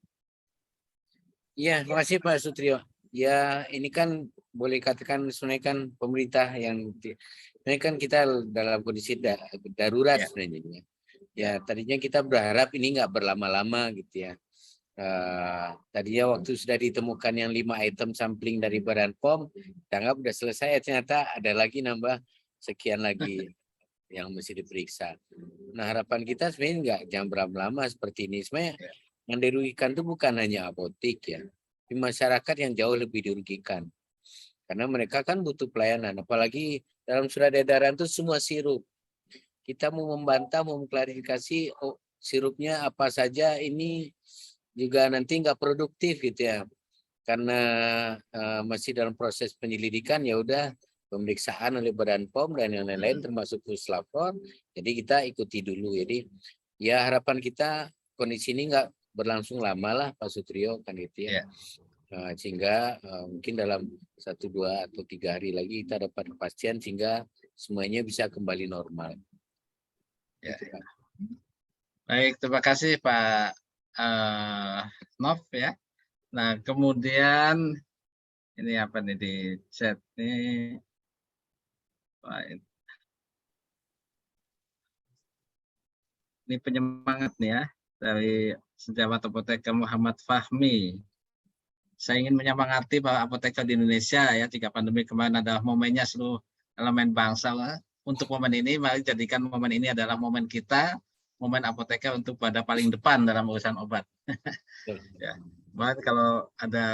Ya, terima kasih Pak Sutrio. Ya, ini kan boleh katakan sebenarnya kan pemerintah yang sebenarnya kan kita dalam kondisi darurat sebenarnya. Ya, tadinya kita berharap ini nggak berlama-lama gitu ya. Tadinya waktu sudah ditemukan yang 5 item sampling dari Badan POM, dianggap udah selesai, ternyata ada lagi nambah sekian lagi yang mesti diperiksa. Nah, harapan kita sebenarnya jangan berlama-lama seperti ini. Sebenarnya yang dirugikan itu bukan hanya apotek ya, tapi masyarakat yang jauh lebih dirugikan. Karena mereka kan butuh pelayanan, apalagi dalam surat edaran itu semua sirup. Kita mau membantah, mau mengklarifikasi sirupnya apa saja, ini juga nanti nggak produktif gitu ya, karena masih dalam proses penyelidikan. Ya udah, pemeriksaan oleh Badan POM dan yang lain-lain termasuk puslapor, jadi kita ikuti dulu. Jadi ya harapan kita kondisi ini nggak berlangsung lama lah Pak Sutrio kan gitu ya. Sehingga mungkin dalam 1, 2 atau 3 hari lagi kita dapat kepastian sehingga semuanya bisa kembali normal. Ya. Baik, terima kasih Pak Nov ya. Nah, kemudian ini apa nih di chat nih? Ini penyemangat nih ya dari sejawat apoteker Muhammad Fahmi. Saya ingin menyemangati bahwa apoteker di Indonesia ya, jika pandemi kemarin adalah momennya seluruh elemen bangsa. Untuk momen ini, mari jadikan momen ini adalah momen kita, momen apoteker untuk pada paling depan dalam urusan obat. Ya, kalau ada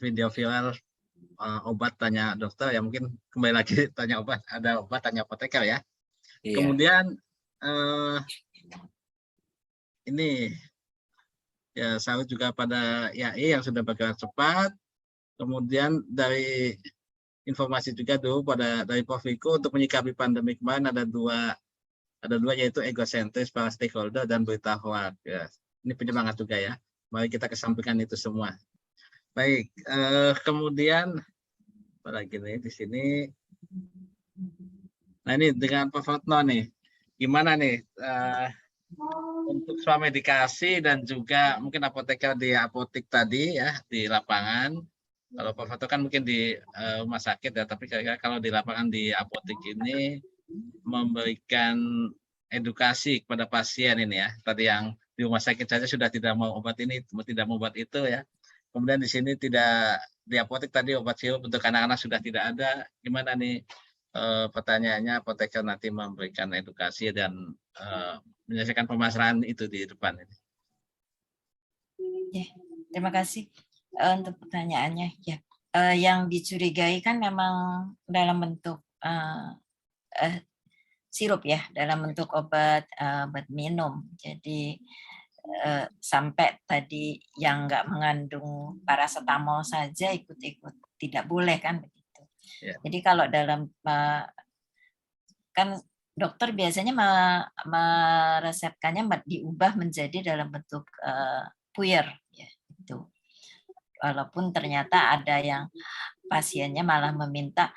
video viral obat tanya dokter, ya mungkin kembali lagi tanya obat, ada obat tanya apoteker ya. Iya. Kemudian ini ya salut juga pada IAI yang sudah bergerak cepat. Kemudian dari informasi juga dulu dari Proviko untuk menyikapi pandemi kemarin ada dua yaitu egosentris para stakeholder dan berita hoax. Ya. Ini penyemangat juga ya. Mari kita kesampingkan itu semua. Baik, kemudian apa lagi nih di sini? Nah ini dengan Pak Fatno nih, gimana nih untuk swamedikasi dan juga mungkin apoteker di apotek tadi ya di lapangan. Kalau Pak Fatno kan mungkin di rumah sakit ya, tapi kalau di lapangan di apotek ini memberikan edukasi kepada pasien ini ya. Tadi yang di rumah sakit saja sudah tidak mau obat ini, tidak mau obat itu ya. Kemudian di sini tidak, di apotek tadi obat sirup untuk anak-anak sudah tidak ada. Gimana nih pertanyaannya, apoteker nanti memberikan edukasi dan menyelesaikan permasalahan itu di depan ini. Ya, terima kasih untuk pertanyaannya. Ya, yang dicurigai kan memang dalam bentuk sirup ya, dalam bentuk obat minum. Jadi sampai tadi yang nggak mengandung paracetamol saja ikut-ikut tidak boleh kan begitu. Yeah. Jadi kalau dalam kan dokter biasanya meresepkannya diubah menjadi dalam bentuk puyer ya itu. Walaupun ternyata ada yang pasiennya malah meminta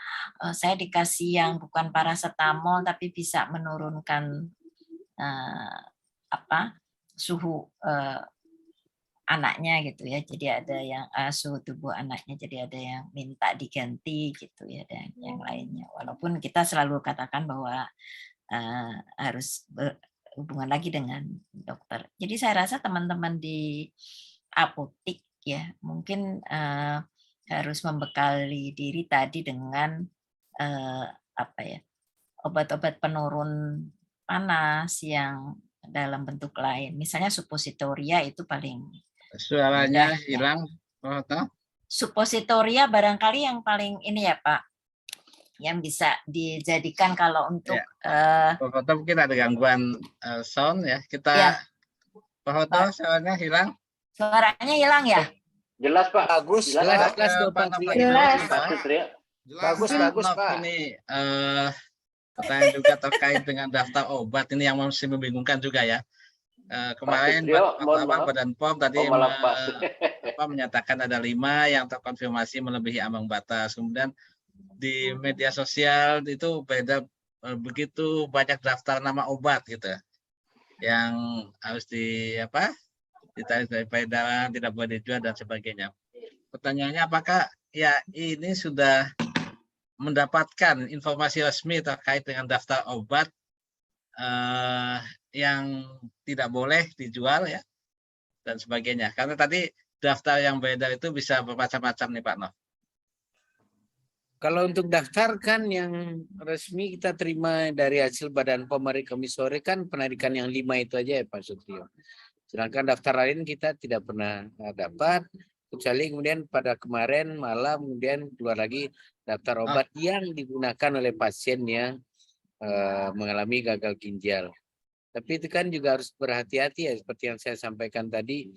saya dikasih yang bukan paracetamol tapi bisa menurunkan suhu anaknya gitu ya. Jadi ada yang suhu tubuh anaknya, jadi ada yang minta diganti gitu ya, dan yang lainnya. Walaupun kita selalu katakan bahwa harus berhubungan lagi dengan dokter. Jadi saya rasa teman-teman di apotek ya mungkin harus membekali diri tadi dengan obat-obat penurun panas yang dalam bentuk lain, misalnya suppositoria itu paling. Suaranya hilang. Suppositoria barangkali yang paling ini ya Pak, yang bisa dijadikan kalau untuk. Ya. Mungkin ada gangguan sound ya. Kita Pak Hoto, soalnya hilang. Suaranya hilang ya? Jelas Pak. Bagus, Jelas, Jelas Pak. Pak Pak Nov lagi Jelas. dulu, Pak Pak. Sutrio. Jelas. bagus, Pak bagus, Nov, Pak. ini pertanyaan juga terkait dengan daftar obat ini yang masih membingungkan juga ya. Kemarin Sutrio, mohon maaf. Badan POM tadi Oh, malah Pak. menyatakan ada 5 yang terkonfirmasi melebihi ambang batas. Kemudian di media sosial itu beda begitu banyak daftar nama obat gitu yang harus ditarik dari peredaran, tidak boleh dijual dan sebagainya. Pertanyaannya apakah ya ini sudah mendapatkan informasi resmi terkait dengan daftar obat yang tidak boleh dijual ya dan sebagainya. Karena tadi daftar yang beredar itu bisa bermacam-macam nih Pak Nov. Kalau untuk daftar kan yang resmi kita terima dari hasil Badan POM hari Kamis sore kan penarikan yang 5 itu aja ya Pak Sutrio. Sedangkan daftar lain kita tidak pernah dapat, kecuali kemudian pada kemarin malam kemudian keluar lagi daftar obat yang digunakan oleh pasien yang mengalami gagal ginjal. Tapi itu kan juga harus berhati-hati ya, seperti yang saya sampaikan tadi.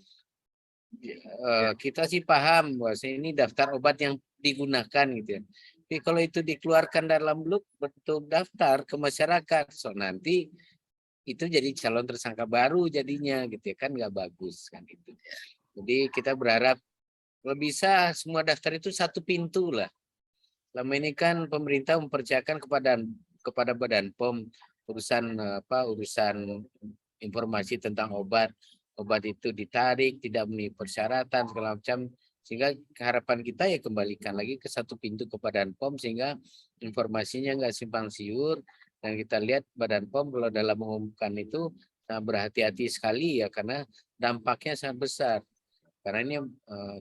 Kita sih paham bahwa ini daftar obat yang digunakan gitu ya. Tapi kalau itu dikeluarkan dalam bentuk daftar ke masyarakat, so nanti itu jadi calon tersangka baru jadinya gitu ya, kan nggak bagus kan itu. Jadi kita berharap kalau bisa semua daftar itu satu pintu lah. Lama ini kan pemerintah mempercayakan kepada Badan POM urusan informasi tentang obat itu ditarik, tidak memenuhi persyaratan segala macam, sehingga harapan kita ya kembalikan lagi ke satu pintu ke Badan POM sehingga informasinya nggak simpang siur. Dan kita lihat Badan POM kalau dalam mengumumkan itu sangat berhati-hati sekali ya, karena dampaknya sangat besar. Karena ini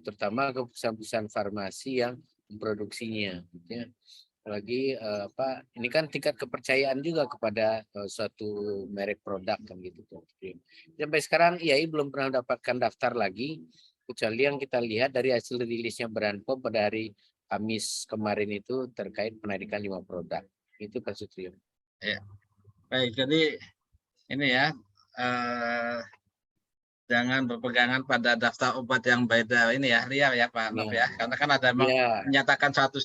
terutama ke perusahaan-perusahaan farmasi yang memproduksinya. Ya. Apalagi ini kan tingkat kepercayaan juga kepada suatu merek produk kan gitu. Sampai sekarang IAI belum pernah dapatkan daftar lagi, kecuali yang kita lihat dari hasil rilisnya Badan POM pada hari Kamis kemarin itu terkait penarikan 5 produk. Itu Pak Sutrio. Ya. Baik, jadi ini ya jangan berpegangan pada daftar obat yang beda ini ya, liar ya Pak Nov ya. Karena kan ada menyatakan 102,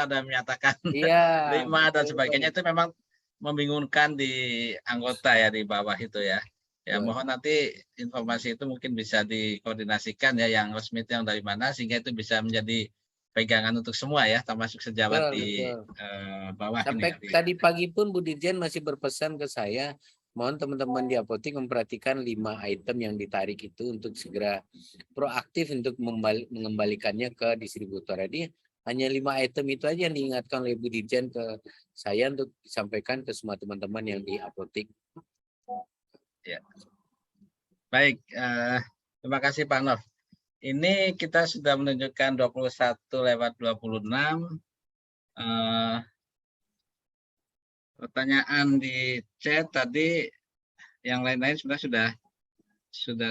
ada menyatakan 5 dan sebagainya, itu memang membingungkan di anggota ya di bawah itu ya. Ya mohon nanti informasi itu mungkin bisa dikoordinasikan ya, yang resmi itu yang dari mana, sehingga itu bisa menjadi pegangan untuk semua ya, termasuk sejawat di bawah. Sampai ini. Tadi pagi pun Bu Dirjen masih berpesan ke saya, mohon teman-teman di apotek memperhatikan 5 item yang ditarik itu untuk segera proaktif untuk mengembalikannya ke distributor. Jadi hanya 5 item itu aja yang diingatkan oleh Bu Dirjen ke saya untuk disampaikan ke semua teman-teman yang di apotek. Ya. Baik, terima kasih Pak Nov. Ini kita sudah menunjukkan 21:26. Pertanyaan di chat tadi yang lain-lain sudah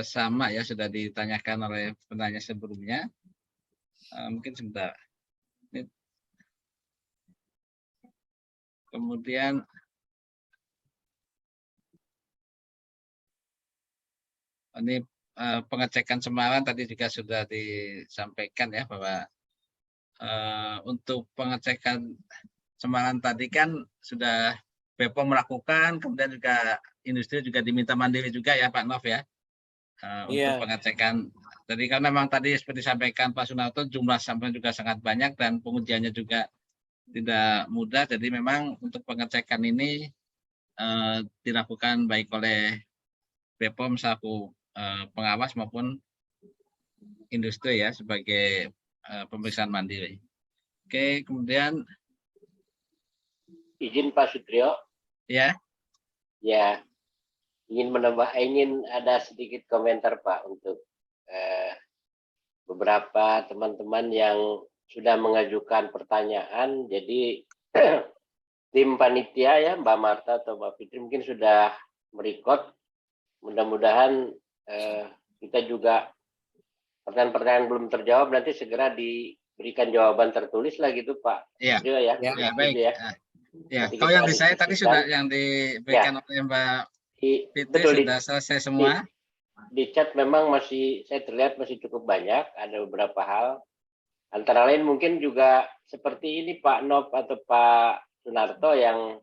sama ya, sudah ditanyakan oleh penanya sebelumnya. Mungkin sebentar. Kemudian ini pengecekan cemaran tadi juga sudah disampaikan ya, bahwa untuk pengecekan cemaran tadi kan sudah BPOM melakukan, kemudian juga industri juga diminta mandiri juga ya Pak Nov ya, untuk pengecekan. Jadi kan memang tadi seperti disampaikan Pak Sunarto, jumlah sampel juga sangat banyak dan pengujiannya juga tidak mudah. Jadi memang untuk pengecekan ini dilakukan baik oleh BPOM selaku pengawas maupun industri ya, sebagai pemeriksaan mandiri. Oke, kemudian izin Pak Sutrio. Ya. Ya, ingin ada sedikit komentar Pak untuk beberapa teman-teman yang sudah mengajukan pertanyaan. Jadi tim panitia ya, Mbak Marta atau Mbak Fitri mungkin sudah merecord. Mudah-mudahan kita juga pertanyaan-pertanyaan belum terjawab nanti segera diberikan jawaban tertulis lah gitu Pak. Iya. Ya, baik. ya. Ya, kalau yang di saya tadi sudah yang diberikan oleh Mbak Fitri sudah selesai semua. di chat memang masih saya terlihat masih cukup banyak, ada beberapa hal. Antara lain mungkin juga seperti ini Pak Nop atau Pak Sunarto yang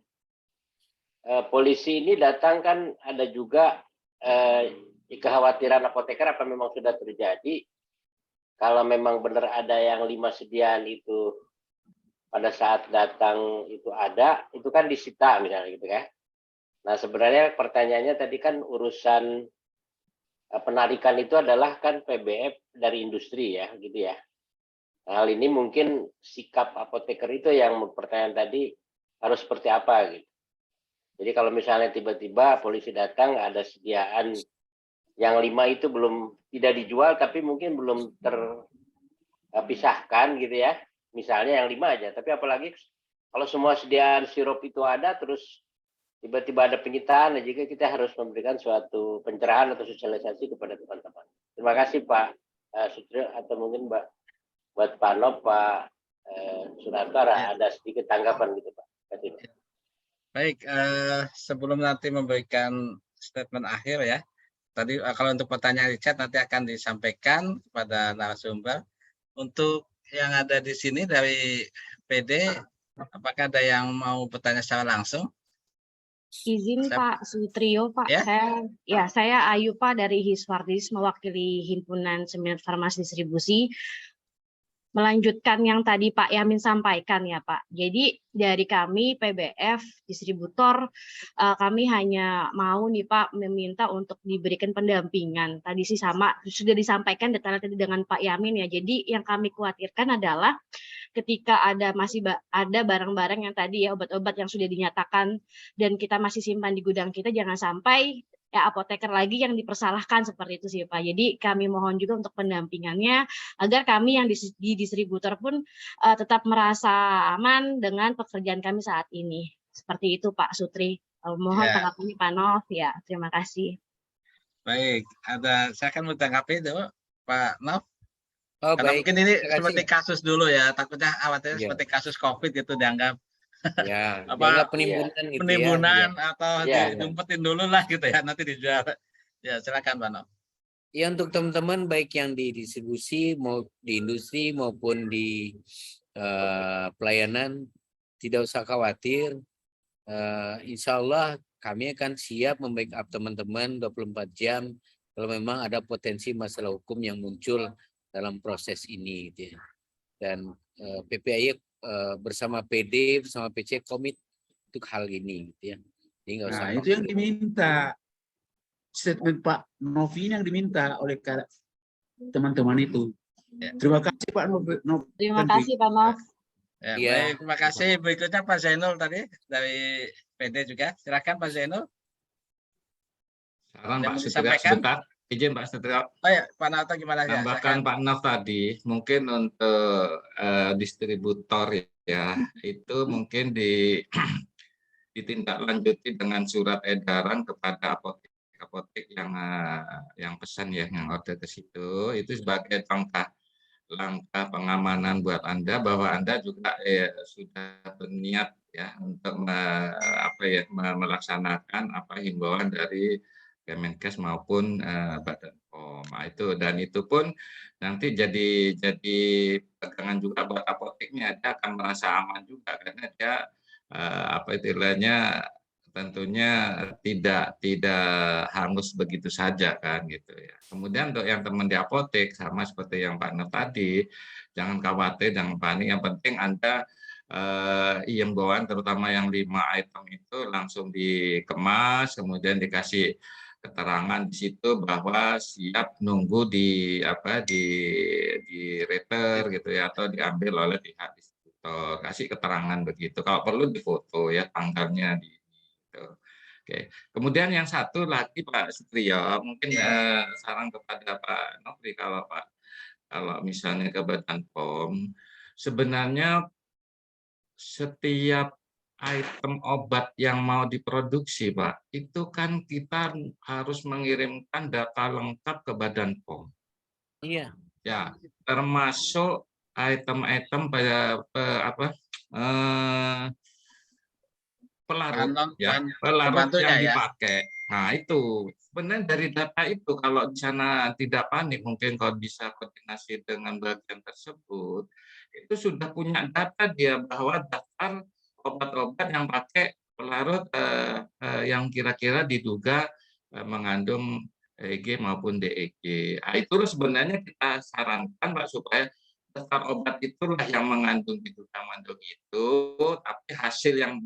polisi ini datang kan ada juga kekhawatiran apoteker apa memang sudah terjadi. Kalau memang benar ada yang 5 sediaan itu pada saat datang itu ada, itu kan disita misalnya gitu ya. Nah sebenarnya pertanyaannya tadi kan urusan penarikan itu adalah kan PBF dari industri ya gitu ya. Nah, hal ini mungkin sikap apoteker itu yang pertanyaan tadi harus seperti apa gitu. Jadi kalau misalnya tiba-tiba polisi datang ada sediaan yang 5 itu belum tidak dijual tapi mungkin belum terpisahkan gitu ya. Misalnya yang 5 aja, tapi apalagi kalau semua sediaan sirup itu ada terus tiba-tiba ada penyitaan, jika kita harus memberikan suatu pencerahan atau sosialisasi kepada teman-teman. Terima kasih Pak Sutrio atau mungkin buat Pak Nop, Pak Sunarto ada sedikit tanggapan gitu Pak. Terima kasih. Baik, sebelum nanti memberikan statement akhir ya, tadi kalau untuk pertanyaan di chat nanti akan disampaikan kepada narasumber. Untuk yang ada di sini dari PD, apakah ada yang mau bertanya secara langsung? Izin Pak Sutrio, Pak. Ya? Saya Ayu Pak dari Hiswardis mewakili Himpunan Seminar Farmasi Distribusi. Melanjutkan yang tadi Pak Yamin sampaikan ya Pak. Jadi dari kami PBF distributor kami hanya mau nih Pak meminta untuk diberikan pendampingan. Tadi sih sama sudah disampaikan detailnya tadi dengan Pak Yamin ya. Jadi yang kami khawatirkan adalah ketika masih ada barang-barang yang tadi ya obat-obat yang sudah dinyatakan dan kita masih simpan di gudang kita, jangan sampai apoteker lagi yang dipersalahkan seperti itu sih Pak. Jadi kami mohon juga untuk pendampingannya agar kami yang di distributor pun tetap merasa aman dengan pekerjaan kami saat ini. Seperti itu Pak Sutri. Mohon tanggapannya Pak Nov ya. Terima kasih. Baik, saya akan bertanggapi dulu Pak Nov. Oh, Karena baik. mungkin ini seperti kasus dulu ya, takutnya khawatirnya seperti kasus COVID gitu dianggap. Ya, apa penimbunan gitu penimbunan ya. atau diumpetin dulu lah gitu ya, nanti dijual. Ya silakan Pak Nov. Ya untuk teman-teman baik yang di distribusi mau di industri maupun di pelayanan tidak usah khawatir. Insya Allah kami akan siap membackup teman-teman 24 jam kalau memang ada potensi masalah hukum yang muncul dalam proses ini gitu ya. Dan PPAI bersama PD bersama PC komit untuk hal ini gitu ya. Jadi nggak usah itu yang diminta, statement Pak Novi yang diminta oleh teman-teman itu. Terima kasih Pak Novi. Terima kasih Pak Nov. Ya, ya. Baik, terima kasih. Berikutnya Pak Zainul tadi dari PD juga. Silakan Pak Zainul. Saran Pak Sutrio sebentar. Izin Pak Sutrio. Oh ya, Pak Nato gimana ya? Tambahkan Pak Nov tadi, mungkin untuk distributor ya, itu mungkin ditindaklanjuti dengan surat edaran kepada apotek yang pesan ya, yang order ke situ, itu sebagai langkah pengamanan buat Anda bahwa Anda juga sudah berniat ya untuk melaksanakan himbauan dari Kemenkes maupun Badan POM. Itu dan itu pun nanti jadi pegangan juga buat apoteknya, dia akan merasa aman juga karena dia tentunya tidak hangus begitu saja kan gitu ya. Kemudian untuk yang teman di apotek sama seperti yang Pak Nur tadi, jangan khawatir, jangan panik, yang penting Anda himbauan terutama yang 5 item itu langsung dikemas, kemudian dikasih keterangan di situ bahwa siap nunggu di reter gitu ya, atau diambil oleh pihak distributor, kasih keterangan begitu. Kalau perlu difoto ya tanggalnya gitu. Oke. Kemudian yang satu lagi Pak Sutrio, mungkin saran kepada Pak Nofri kalau misalnya ke Badan POM, sebenarnya setiap item obat yang mau diproduksi, Pak, itu kan kita harus mengirimkan data lengkap ke Badan POM. Iya. Ya, termasuk item-item pelarut, pelarut yang dipakai. Nah, itu sebenarnya dari data itu kalau di sana tidak panik, mungkin kalau bisa koordinasi dengan bagian tersebut, itu sudah punya data dia bahwa daftar obat-obat yang pakai pelarut yang kira-kira diduga mengandung EG maupun DEG. Nah, itu sebenarnya kita sarankan Pak supaya daftar obat itulah yang mengandung diduga mengandung itu, tapi hasil yang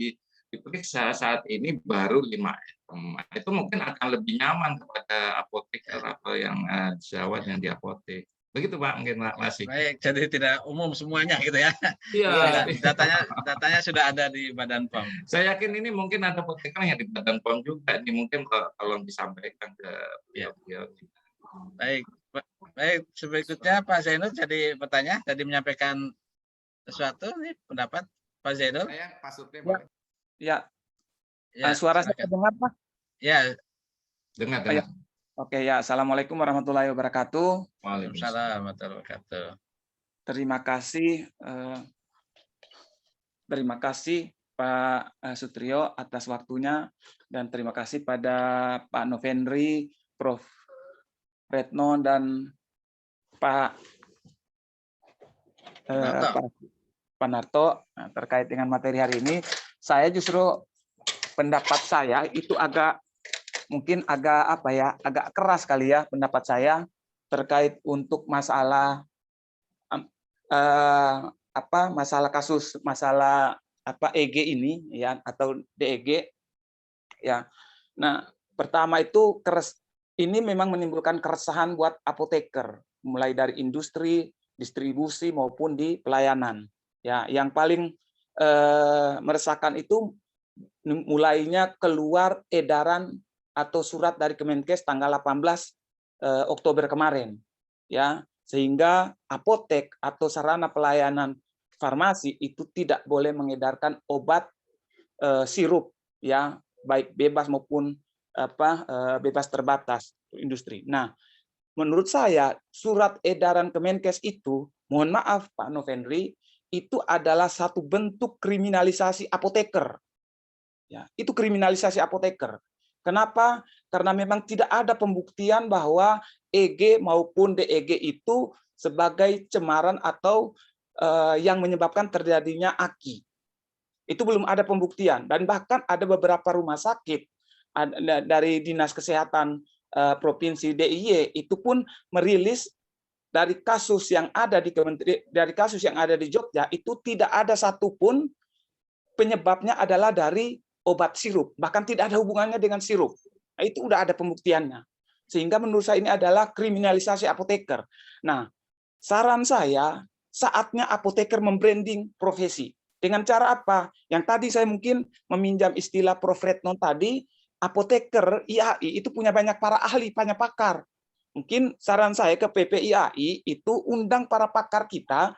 diperiksa saat ini baru 5 item. Itu mungkin akan lebih nyaman kepada apoteker atau yang sejawat yang di apotek. Begitu Pak, mungkin Pak Masih. Baik, jadi tidak umum semuanya gitu ya. Iya. Datanya sudah ada di Badan POM. Saya yakin ini mungkin ada apoteker yang di Badan POM juga. Ini mungkin kalau disampaikan ke beliau. Baik, baik. Berikutnya Pak Zainul jadi bertanya, tadi menyampaikan sesuatu nih pendapat Pak Zainul. Saya Pak Supri. Ya, Ya, suara saya silakan. terdengar, Pak? Ya, Dengar. Oke, ya. Assalamualaikum warahmatullahi wabarakatuh. Waalaikumsalam warahmatullahi wabarakatuh. Terima kasih Pak Sutrio atas waktunya, dan terima kasih pada Pak Novendri, Prof. Retno, dan Pak Narto terkait dengan materi hari ini. Saya justru pendapat saya itu mungkin agak keras kali ya pendapat saya terkait untuk masalah EG ini ya, atau DEG ya. Nah, pertama itu ini memang menimbulkan keresahan buat apoteker, mulai dari industri, distribusi maupun di pelayanan. Ya, yang paling meresahkan itu mulainya keluar edaran atau surat dari Kemenkes tanggal 18 Oktober kemarin, ya, sehingga apotek atau sarana pelayanan farmasi itu tidak boleh mengedarkan obat sirup, ya, baik bebas maupun bebas terbatas industri. Nah, menurut saya surat edaran Kemenkes itu, mohon maaf Pak Novendri, itu adalah satu bentuk kriminalisasi apoteker. Ya, itu kriminalisasi apoteker. Kenapa? Karena memang tidak ada pembuktian bahwa EG maupun DEG itu sebagai cemaran atau yang menyebabkan terjadinya AKI. Itu belum ada pembuktian, dan bahkan ada beberapa rumah sakit dari Dinas Kesehatan Provinsi DIY itu pun merilis dari kasus yang ada di Jogja itu tidak ada satupun penyebabnya adalah dari obat sirup, bahkan tidak ada hubungannya dengan sirup. Nah, itu udah ada pembuktiannya. Sehingga menurut saya ini adalah kriminalisasi apoteker. Nah, saran saya saatnya apoteker membranding profesi. Dengan cara apa? Yang tadi saya mungkin meminjam istilah Prof. Retno tadi, apoteker IAI itu punya banyak para ahli, banyak pakar. Mungkin saran saya ke PPIAI itu undang para pakar kita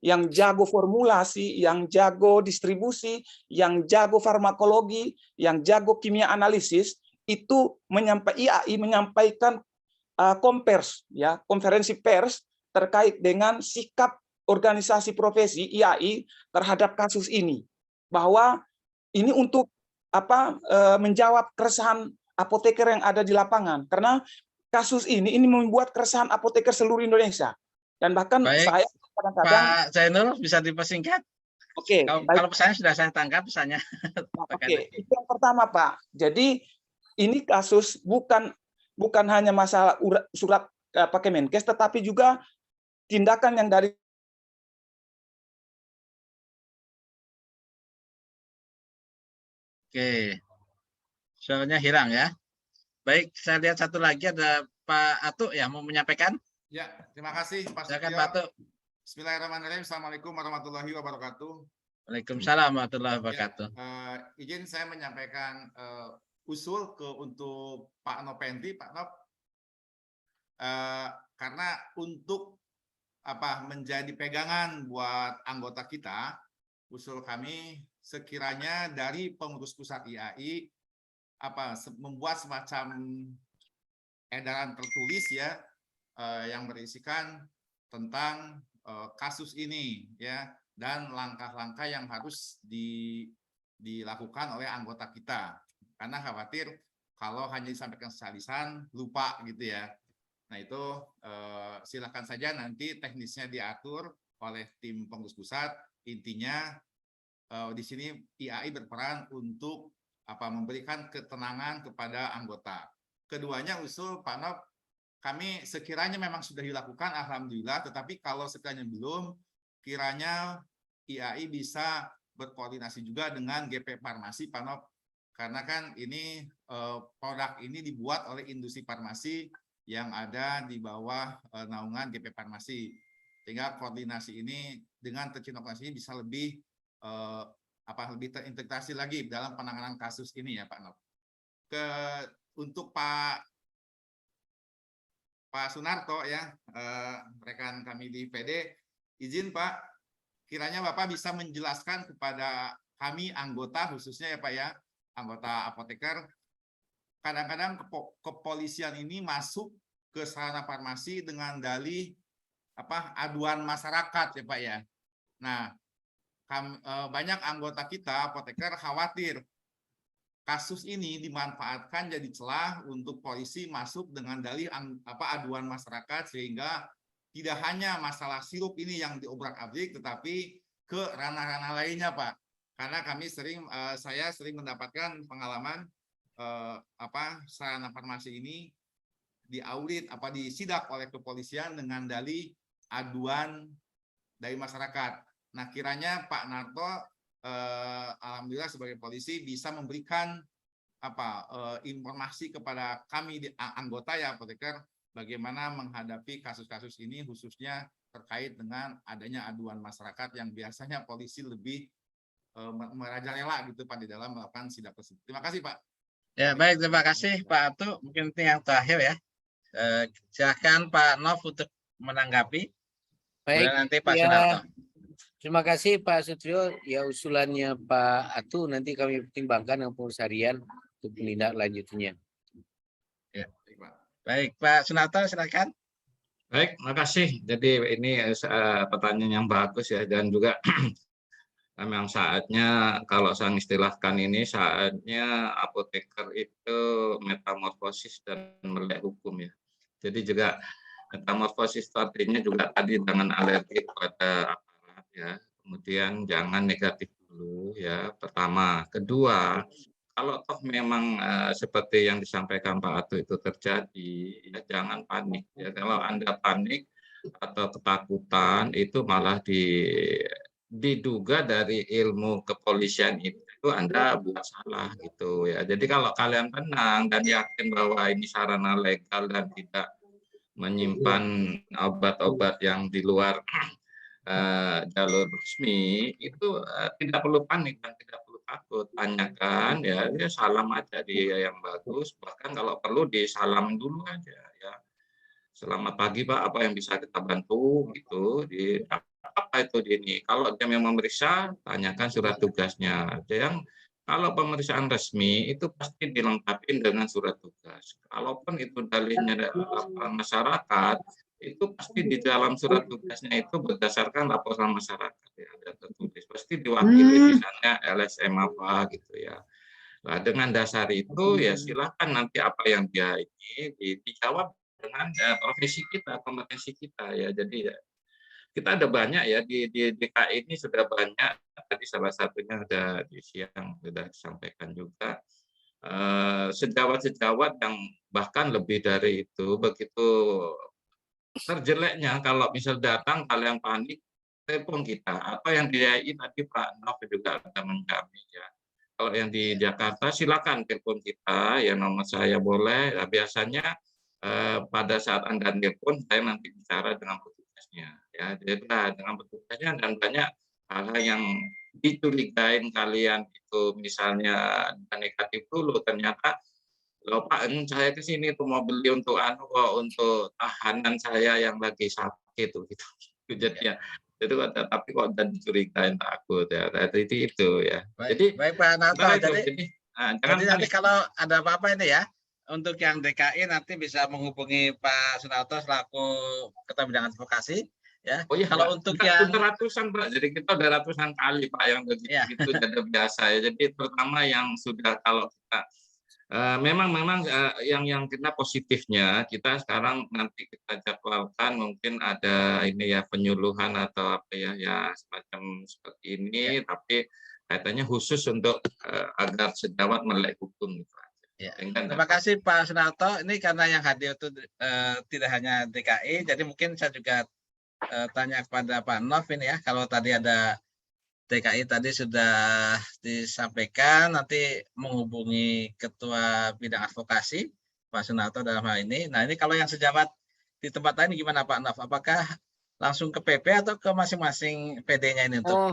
yang jago formulasi, yang jago distribusi, yang jago farmakologi, yang jago kimia analisis, itu IAI menyampaikan konferensi pers terkait dengan sikap organisasi profesi IAI terhadap kasus ini, bahwa ini untuk menjawab keresahan apoteker yang ada di lapangan, karena kasus ini membuat keresahan apoteker seluruh Indonesia, dan bahkan saya kadang-kadang Pak Zainul bisa dipersingkat. Oke, kalau pesannya sudah saya tangkap pesannya. Oke, itu yang pertama Pak. Jadi ini kasus bukan hanya masalah surat Kemenkes, tetapi juga tindakan yang dari Oke, soalnya hilang ya. Baik, saya lihat satu lagi ada Pak Atuk ya mau menyampaikan. Ya, terima kasih Pak Silakan Sutio. Pak Atuk. Bismillahirrahmanirrahim. Assalamualaikum warahmatullahi wabarakatuh. Waalaikumsalam warahmatullahi wabarakatuh. Ya, izin saya menyampaikan usul untuk Pak Novendri, Pak Nov, karena untuk menjadi pegangan buat anggota kita, usul kami sekiranya dari pengurus pusat IAI membuat semacam edaran tertulis ya yang berisikan tentang kasus ini ya, dan langkah-langkah yang harus dilakukan oleh anggota kita, karena khawatir kalau hanya disampaikan secara lisan lupa gitu ya. Nah itu silakan saja nanti teknisnya diatur oleh tim pengurus pusat. Intinya di sini IAI berperan untuk memberikan ketenangan kepada anggota. Keduanya usul Pak Nop, kami sekiranya memang sudah dilakukan, alhamdulillah. Tetapi kalau sekiranya belum, kiranya IAI bisa berkoordinasi juga dengan GP Farmasi, Pak Nop. Karena kan ini produk ini dibuat oleh industri farmasi yang ada di bawah naungan GP Farmasi, sehingga koordinasi ini dengan tercinokasi ini bisa lebih lebih terintegrasi lagi dalam penanganan kasus ini ya Pak Nop. Untuk Pak Sunarto ya, rekan kami di PD, izin Pak, kiranya Bapak bisa menjelaskan kepada kami anggota khususnya ya Pak ya, anggota apoteker, kadang-kadang kepolisian ini masuk ke sarana farmasi dengan dalih aduan masyarakat ya Pak ya. Nah, banyak anggota kita apoteker khawatir kasus ini dimanfaatkan jadi celah untuk polisi masuk dengan dalih aduan masyarakat, sehingga tidak hanya masalah sirup ini yang diobrak-abrik, tetapi ke ranah-ranah lainnya Pak. Karena kami saya sering mendapatkan pengalaman sarana farmasi ini diaudit disidak oleh kepolisian dengan dalih aduan dari masyarakat. Nah, kiranya Pak Narto alhamdulillah sebagai polisi bisa memberikan informasi kepada kami anggota ya apoteker, bagaimana menghadapi kasus-kasus ini, khususnya terkait dengan adanya aduan masyarakat yang biasanya polisi lebih merajalela gitu Pak di dalam melakukan sidak tersebut. Terima kasih Pak. Ya baik, terima kasih Pak Atu. Mungkin itu yang terakhir ya. Silakan Pak Nov untuk menanggapi. Baik, nanti Pak ya, Sunarto. terima kasih Pak Sutrio. Ya, usulannya Pak Atu nanti kami pertimbangkan dengan pengurus harian untuk menindaklanjutinya. Ya. Baik, Pak Sunarto silakan. Baik, makasih. Jadi ini pertanyaan yang bagus ya, dan juga memang saatnya, kalau saya istilahkan ini, saatnya apoteker itu metamorfosis dan melek hukum ya. Jadi juga metamorfosis artinya juga tadi jangan alergi pada aparat ya. Kemudian jangan negatif dulu ya, pertama. Kedua, kalau toh memang seperti yang disampaikan Pak Atu itu terjadi, ya jangan panik. Ya, kalau Anda panik atau ketakutan itu malah diduga dari ilmu kepolisian itu Anda buat salah gitu ya. Jadi kalau kalian tenang dan yakin bahwa ini sarana legal dan tidak menyimpan obat-obat yang di luar jalur resmi, itu tidak perlu panik dan tidak perlu takut. Tanyakan ya, salam aja dia yang bagus, bahkan kalau perlu disalam dulu aja ya. Selamat pagi Pak, apa yang bisa kita bantu gitu, di apa itu ini. Kalau dia memang memeriksa, tanyakan surat tugasnya. Yang kalau pemeriksaan resmi itu pasti dilengkapi dengan surat tugas. Kalaupun itu dalihnya laporan masyarakat, itu pasti di dalam surat tugasnya itu berdasarkan laporan masyarakat ya, ada tertulis. Pasti diwakili misalnya LSM apa gitu ya. Nah, dengan dasar itu ya silahkan nanti apa yang dia ini dijawab dengan profesi kita, kompetensi kita ya. Jadi ya, kita ada banyak ya di DKI ini sudah banyak. Tadi salah satunya ada di siang sudah disampaikan juga sejawat-sejawat yang bahkan lebih dari itu. Begitu terjeleknya kalau misal datang kalian panik, telepon kita. Atau yang di DKI tadi Pak Nov juga ada menjamin ya. Kalau yang di Jakarta silakan telepon kita ya, nomor saya boleh. Nah, biasanya pada saat Anda telepon saya nanti bicara dengan petugasnya ya, jadi dengan petugasnya, dan banyak hal-hal yang dicurigain kalian itu misalnya negatif dulu, ternyata loh Pak, saya ke sini tuh mau beli untuk untuk tahanan saya yang lagi sakit tuh gitu. Jadi ya, tapi kok udah dicurigain takut ya. Jadi itu ya. Jadi baik Pak Narto, jadi nanti kalau ada apa-apa ini ya, untuk yang DKI nanti bisa menghubungi Pak Sunarto selaku Ketua Bidang Advokasi ya. Oh iya, kalau untuk yang ratusan Pak, jadi kita udah ratusan kali Pak yang begitu jadi biasa ya. Jadi terutama yang sudah, kalau kita Memang yang kita positifnya kita sekarang nanti kita jadwalkan mungkin ada ini ya penyuluhan atau apa ya semacam seperti ini, tapi kaitannya khusus untuk agar sejawat melek hukum gitu aja. Ya. Sehingga Terima dapat- kasih Pak Sunarto. Ini karena yang hadir itu tidak hanya DKI, jadi mungkin saya juga tanya kepada Pak Nov ini ya, kalau tadi ada DKI tadi sudah disampaikan, nanti menghubungi Ketua Bidang Advokasi, Pak Sunarto dalam hal ini. Nah ini kalau yang sejawat di tempat lain gimana Pak Nov? Apakah langsung ke PP atau ke masing-masing PD-nya ini untuk? Oh,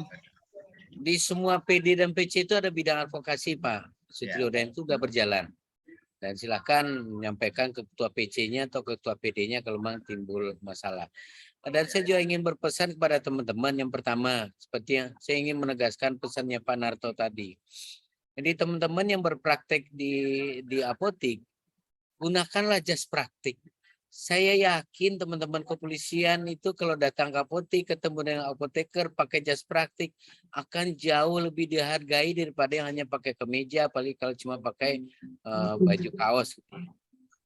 di semua PD dan PC itu ada bidang advokasi Pak Sutrio, dan itu sudah berjalan. Dan silakan menyampaikan ke Ketua PC-nya atau Ketua PD-nya kalau memang timbul masalah. Dan saya juga ingin berpesan kepada teman-teman, yang pertama, seperti yang saya ingin menegaskan pesannya Pak Narto tadi. Jadi teman-teman yang berpraktek di apotik, gunakanlah jas praktik. Saya yakin teman-teman kepolisian itu kalau datang ke apotik, ketemu dengan apoteker, pakai jas praktik, akan jauh lebih dihargai daripada yang hanya pakai kemeja, apalagi kalau cuma pakai baju kaos.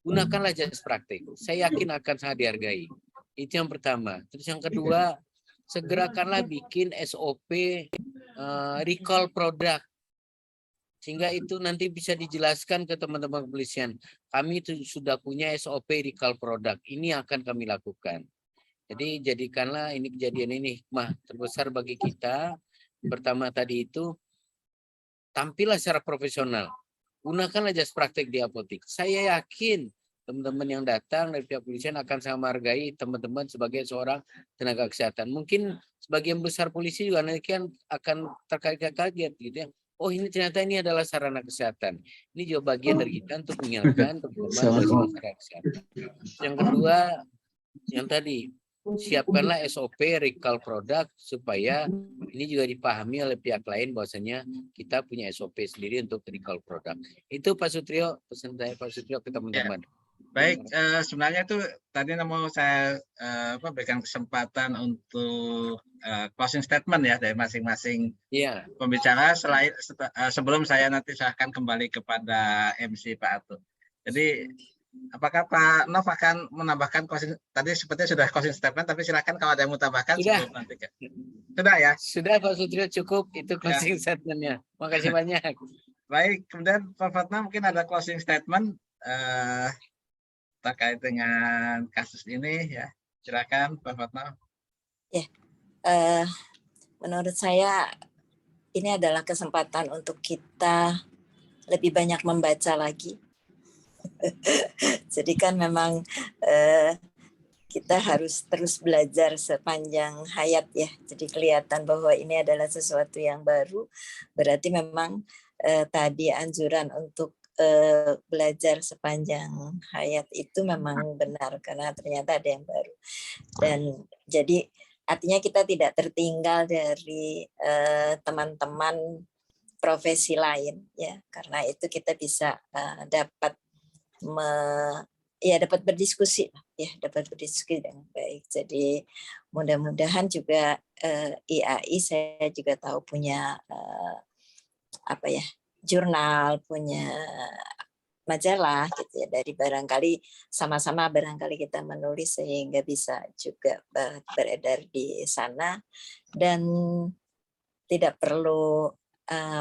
Gunakanlah jas praktik. Saya yakin akan sangat dihargai. Itu yang pertama. Terus yang kedua, segerakanlah bikin SOP recall produk. Sehingga itu nanti bisa dijelaskan ke teman-teman kepolisian. Kami itu sudah punya SOP recall produk. Ini akan kami lakukan. Jadi jadikanlah ini kejadian ini hikmah terbesar bagi kita. Pertama tadi itu, tampillah secara profesional. Gunakanlah jas praktek di apotik. Saya yakin teman-teman yang datang dari pihak kepolisian akan sangat menghargai teman-teman sebagai seorang tenaga kesehatan. Mungkin sebagian besar polisi juga nanti akan terkaget-kaget gitu ya. Oh ini ternyata ini adalah sarana kesehatan. Ini juga bagian dari kita untuk mengingatkan teman-teman sarana kesehatan. Yang kedua, yang tadi, siapkanlah SOP recall produk supaya ini juga dipahami oleh pihak lain bahwasanya kita punya SOP sendiri untuk recall produk. Itu Pak Sutrio, pesan saya Pak Sutrio ke teman-teman. Baik, sebenarnya itu tadi mau saya berikan kesempatan untuk closing statement ya dari masing-masing pembicara sebelum saya nanti akan kembali kepada MC Pak Atu. Jadi apakah Pak Nov akan menambahkan closing, tadi sepertinya sudah closing statement, tapi silakan kalau ada yang mau tambahkan sebelum nanti. Sudah ya? Sudah Pak Sutrio, cukup itu closing statementnya. Makasih banyak. Baik, kemudian Pak Fatma mungkin ada closing statement terkait dengan kasus ini ya. Silakan Pak Fatma. Ya, menurut saya ini adalah kesempatan untuk kita lebih banyak membaca lagi. Jadi kan memang kita harus terus belajar sepanjang hayat ya. Jadi kelihatan bahwa ini adalah sesuatu yang baru. Berarti memang tadi anjuran untuk belajar sepanjang hayat itu memang benar karena ternyata ada yang baru. Dan jadi artinya kita tidak tertinggal dari teman-teman profesi lain ya, karena itu kita bisa dapat berdiskusi ya, dapat berdiskusi dengan baik. Jadi mudah-mudahan juga IAI saya juga tahu punya jurnal, punya majalah gitu ya, dari barangkali sama-sama barangkali kita menulis sehingga bisa juga beredar di sana dan tidak perlu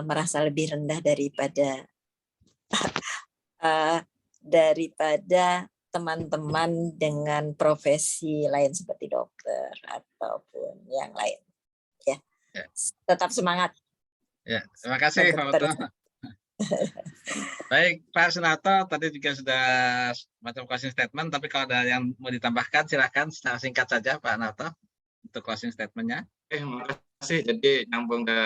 merasa lebih rendah daripada teman-teman dengan profesi lain seperti dokter ataupun yang lain ya. Tetap semangat. Ya, terima kasih Pak Fatma. Baik, Pak Sunarto tadi juga sudah macam closing statement, tapi kalau ada yang mau ditambahkan silakan secara singkat saja Pak Narto untuk closing statementnya. Terima kasih. Jadi nyambung ke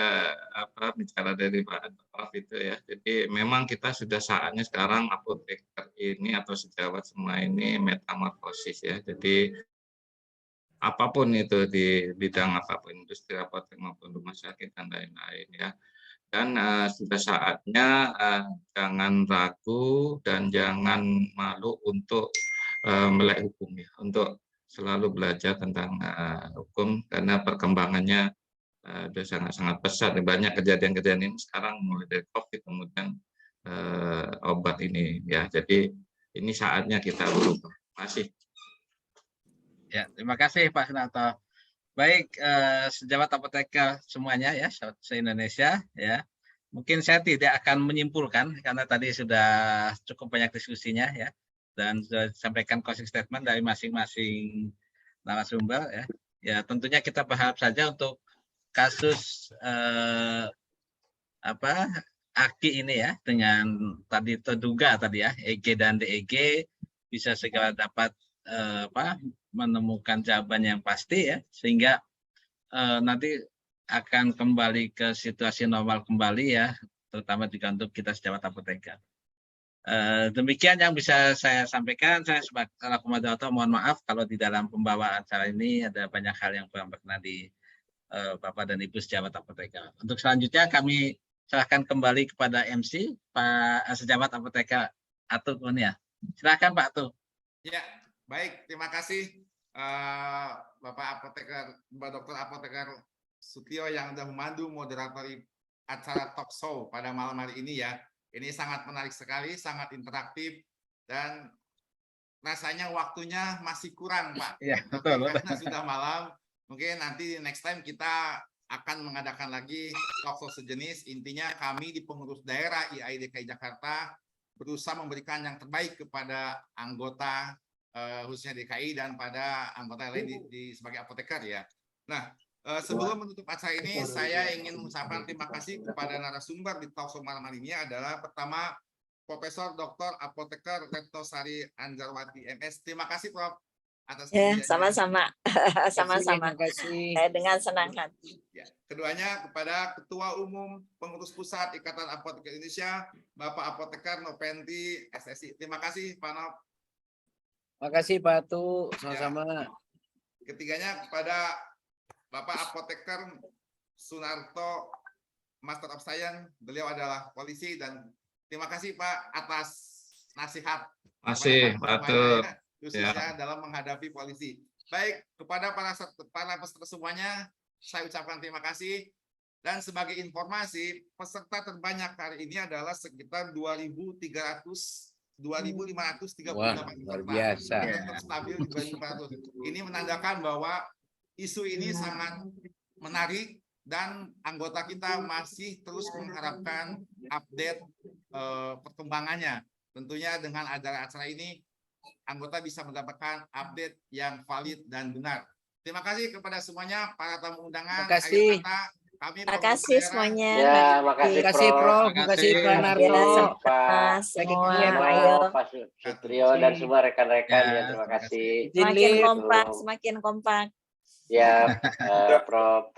bicara dari Pak Prof itu ya. Jadi memang kita sudah saatnya sekarang apoteker ini atau sejawat semua ini metamorfosis ya. Jadi apapun itu di bidang apapun, industri apotek maupun rumah sakit dan lain-lain ya. Dan sudah saatnya jangan ragu dan jangan malu untuk melek hukum ya, untuk selalu belajar tentang hukum karena perkembangannya sudah sangat-sangat pesat. Banyak kejadian-kejadian ini sekarang mulai dari COVID kemudian obat ini ya. Jadi ini saatnya kita berubah. Masih. Ya, terima kasih Pak Sunarto. Baik, sejawat apoteker semuanya ya, se-Indonesia ya. Mungkin saya tidak akan menyimpulkan karena tadi sudah cukup banyak diskusinya ya, dan sudah disampaikan closing statement dari masing-masing narasumber ya. Ya tentunya kita berharap saja untuk kasus AKI ini ya, dengan tadi terduga tadi ya EG dan DEG bisa segera dapat menemukan jawaban yang pasti ya, sehingga nanti akan kembali ke situasi normal kembali ya, terutama juga untuk kita sejawat apoteker. Demikian yang bisa saya sampaikan. Saya selaku moderator mohon maaf kalau di dalam pembawaan acara ini ada banyak hal yang kurang berkenan di Bapak dan Ibu sejawat apoteker. Untuk selanjutnya kami serahkan kembali kepada MC Pak sejawat apoteker Atu Kurnia. Silakan Pak Atu. Ya, baik. Terima kasih Bapak apoteker, Mbak Dokter Apoteker Sutio yang sudah memandu moderatori acara talk show pada malam hari ini ya. Ini sangat menarik sekali, sangat interaktif, dan rasanya waktunya masih kurang, Pak. Iya, betul. Karena sudah malam, mungkin nanti next time kita akan mengadakan lagi talk show sejenis. Intinya kami di pengurus daerah IAI DKI Jakarta berusaha memberikan yang terbaik kepada anggota khususnya DKI dan pada anggota lain sebagai apoteker ya. Nah, sebelum menutup acara ini, saya ingin mengucapkan terima kasih kepada narasumber di talk show malam hari ini adalah pertama Profesor Dr. Apoteker Retno Sari Anjarwati MS. Terima kasih Prof. Atas sama-sama. Sama-sama. Terima kasih. Saya dengan senang hati. Ya. Keduanya kepada Ketua Umum Pengurus Pusat Ikatan Apoteker Indonesia, Bapak Apoteker Nopenti SSI. Terima kasih Pak Nop. Terima kasih Pak Atu, sama-sama. Ya. Ketiganya kepada Bapak Apoteker Sunarto, Master of Science. Beliau adalah polisi, dan terima kasih Pak atas nasihat. Masih Pak Atu. Khususnya dalam menghadapi polisi. Baik, kepada para peserta semuanya, saya ucapkan terima kasih. Dan sebagai informasi, peserta terbanyak hari ini adalah sekitar 2.538 peserta. Luar biasa. Stabil di 2.500. Ini menandakan bahwa isu ini sangat menarik dan anggota kita masih terus mengharapkan update perkembangannya. Tentunya dengan acara ini anggota bisa mendapatkan update yang valid dan benar. Terima kasih kepada semuanya, para tamu undangan. Terima kasih. Terima kasih semuanya. Ya, makasih Prof. Terima kasih Pak Narto. Pak Semua, Pak Sutrio dan semua rekan-rekan ya, terima kasih. Semakin kompak. Ya, Prof.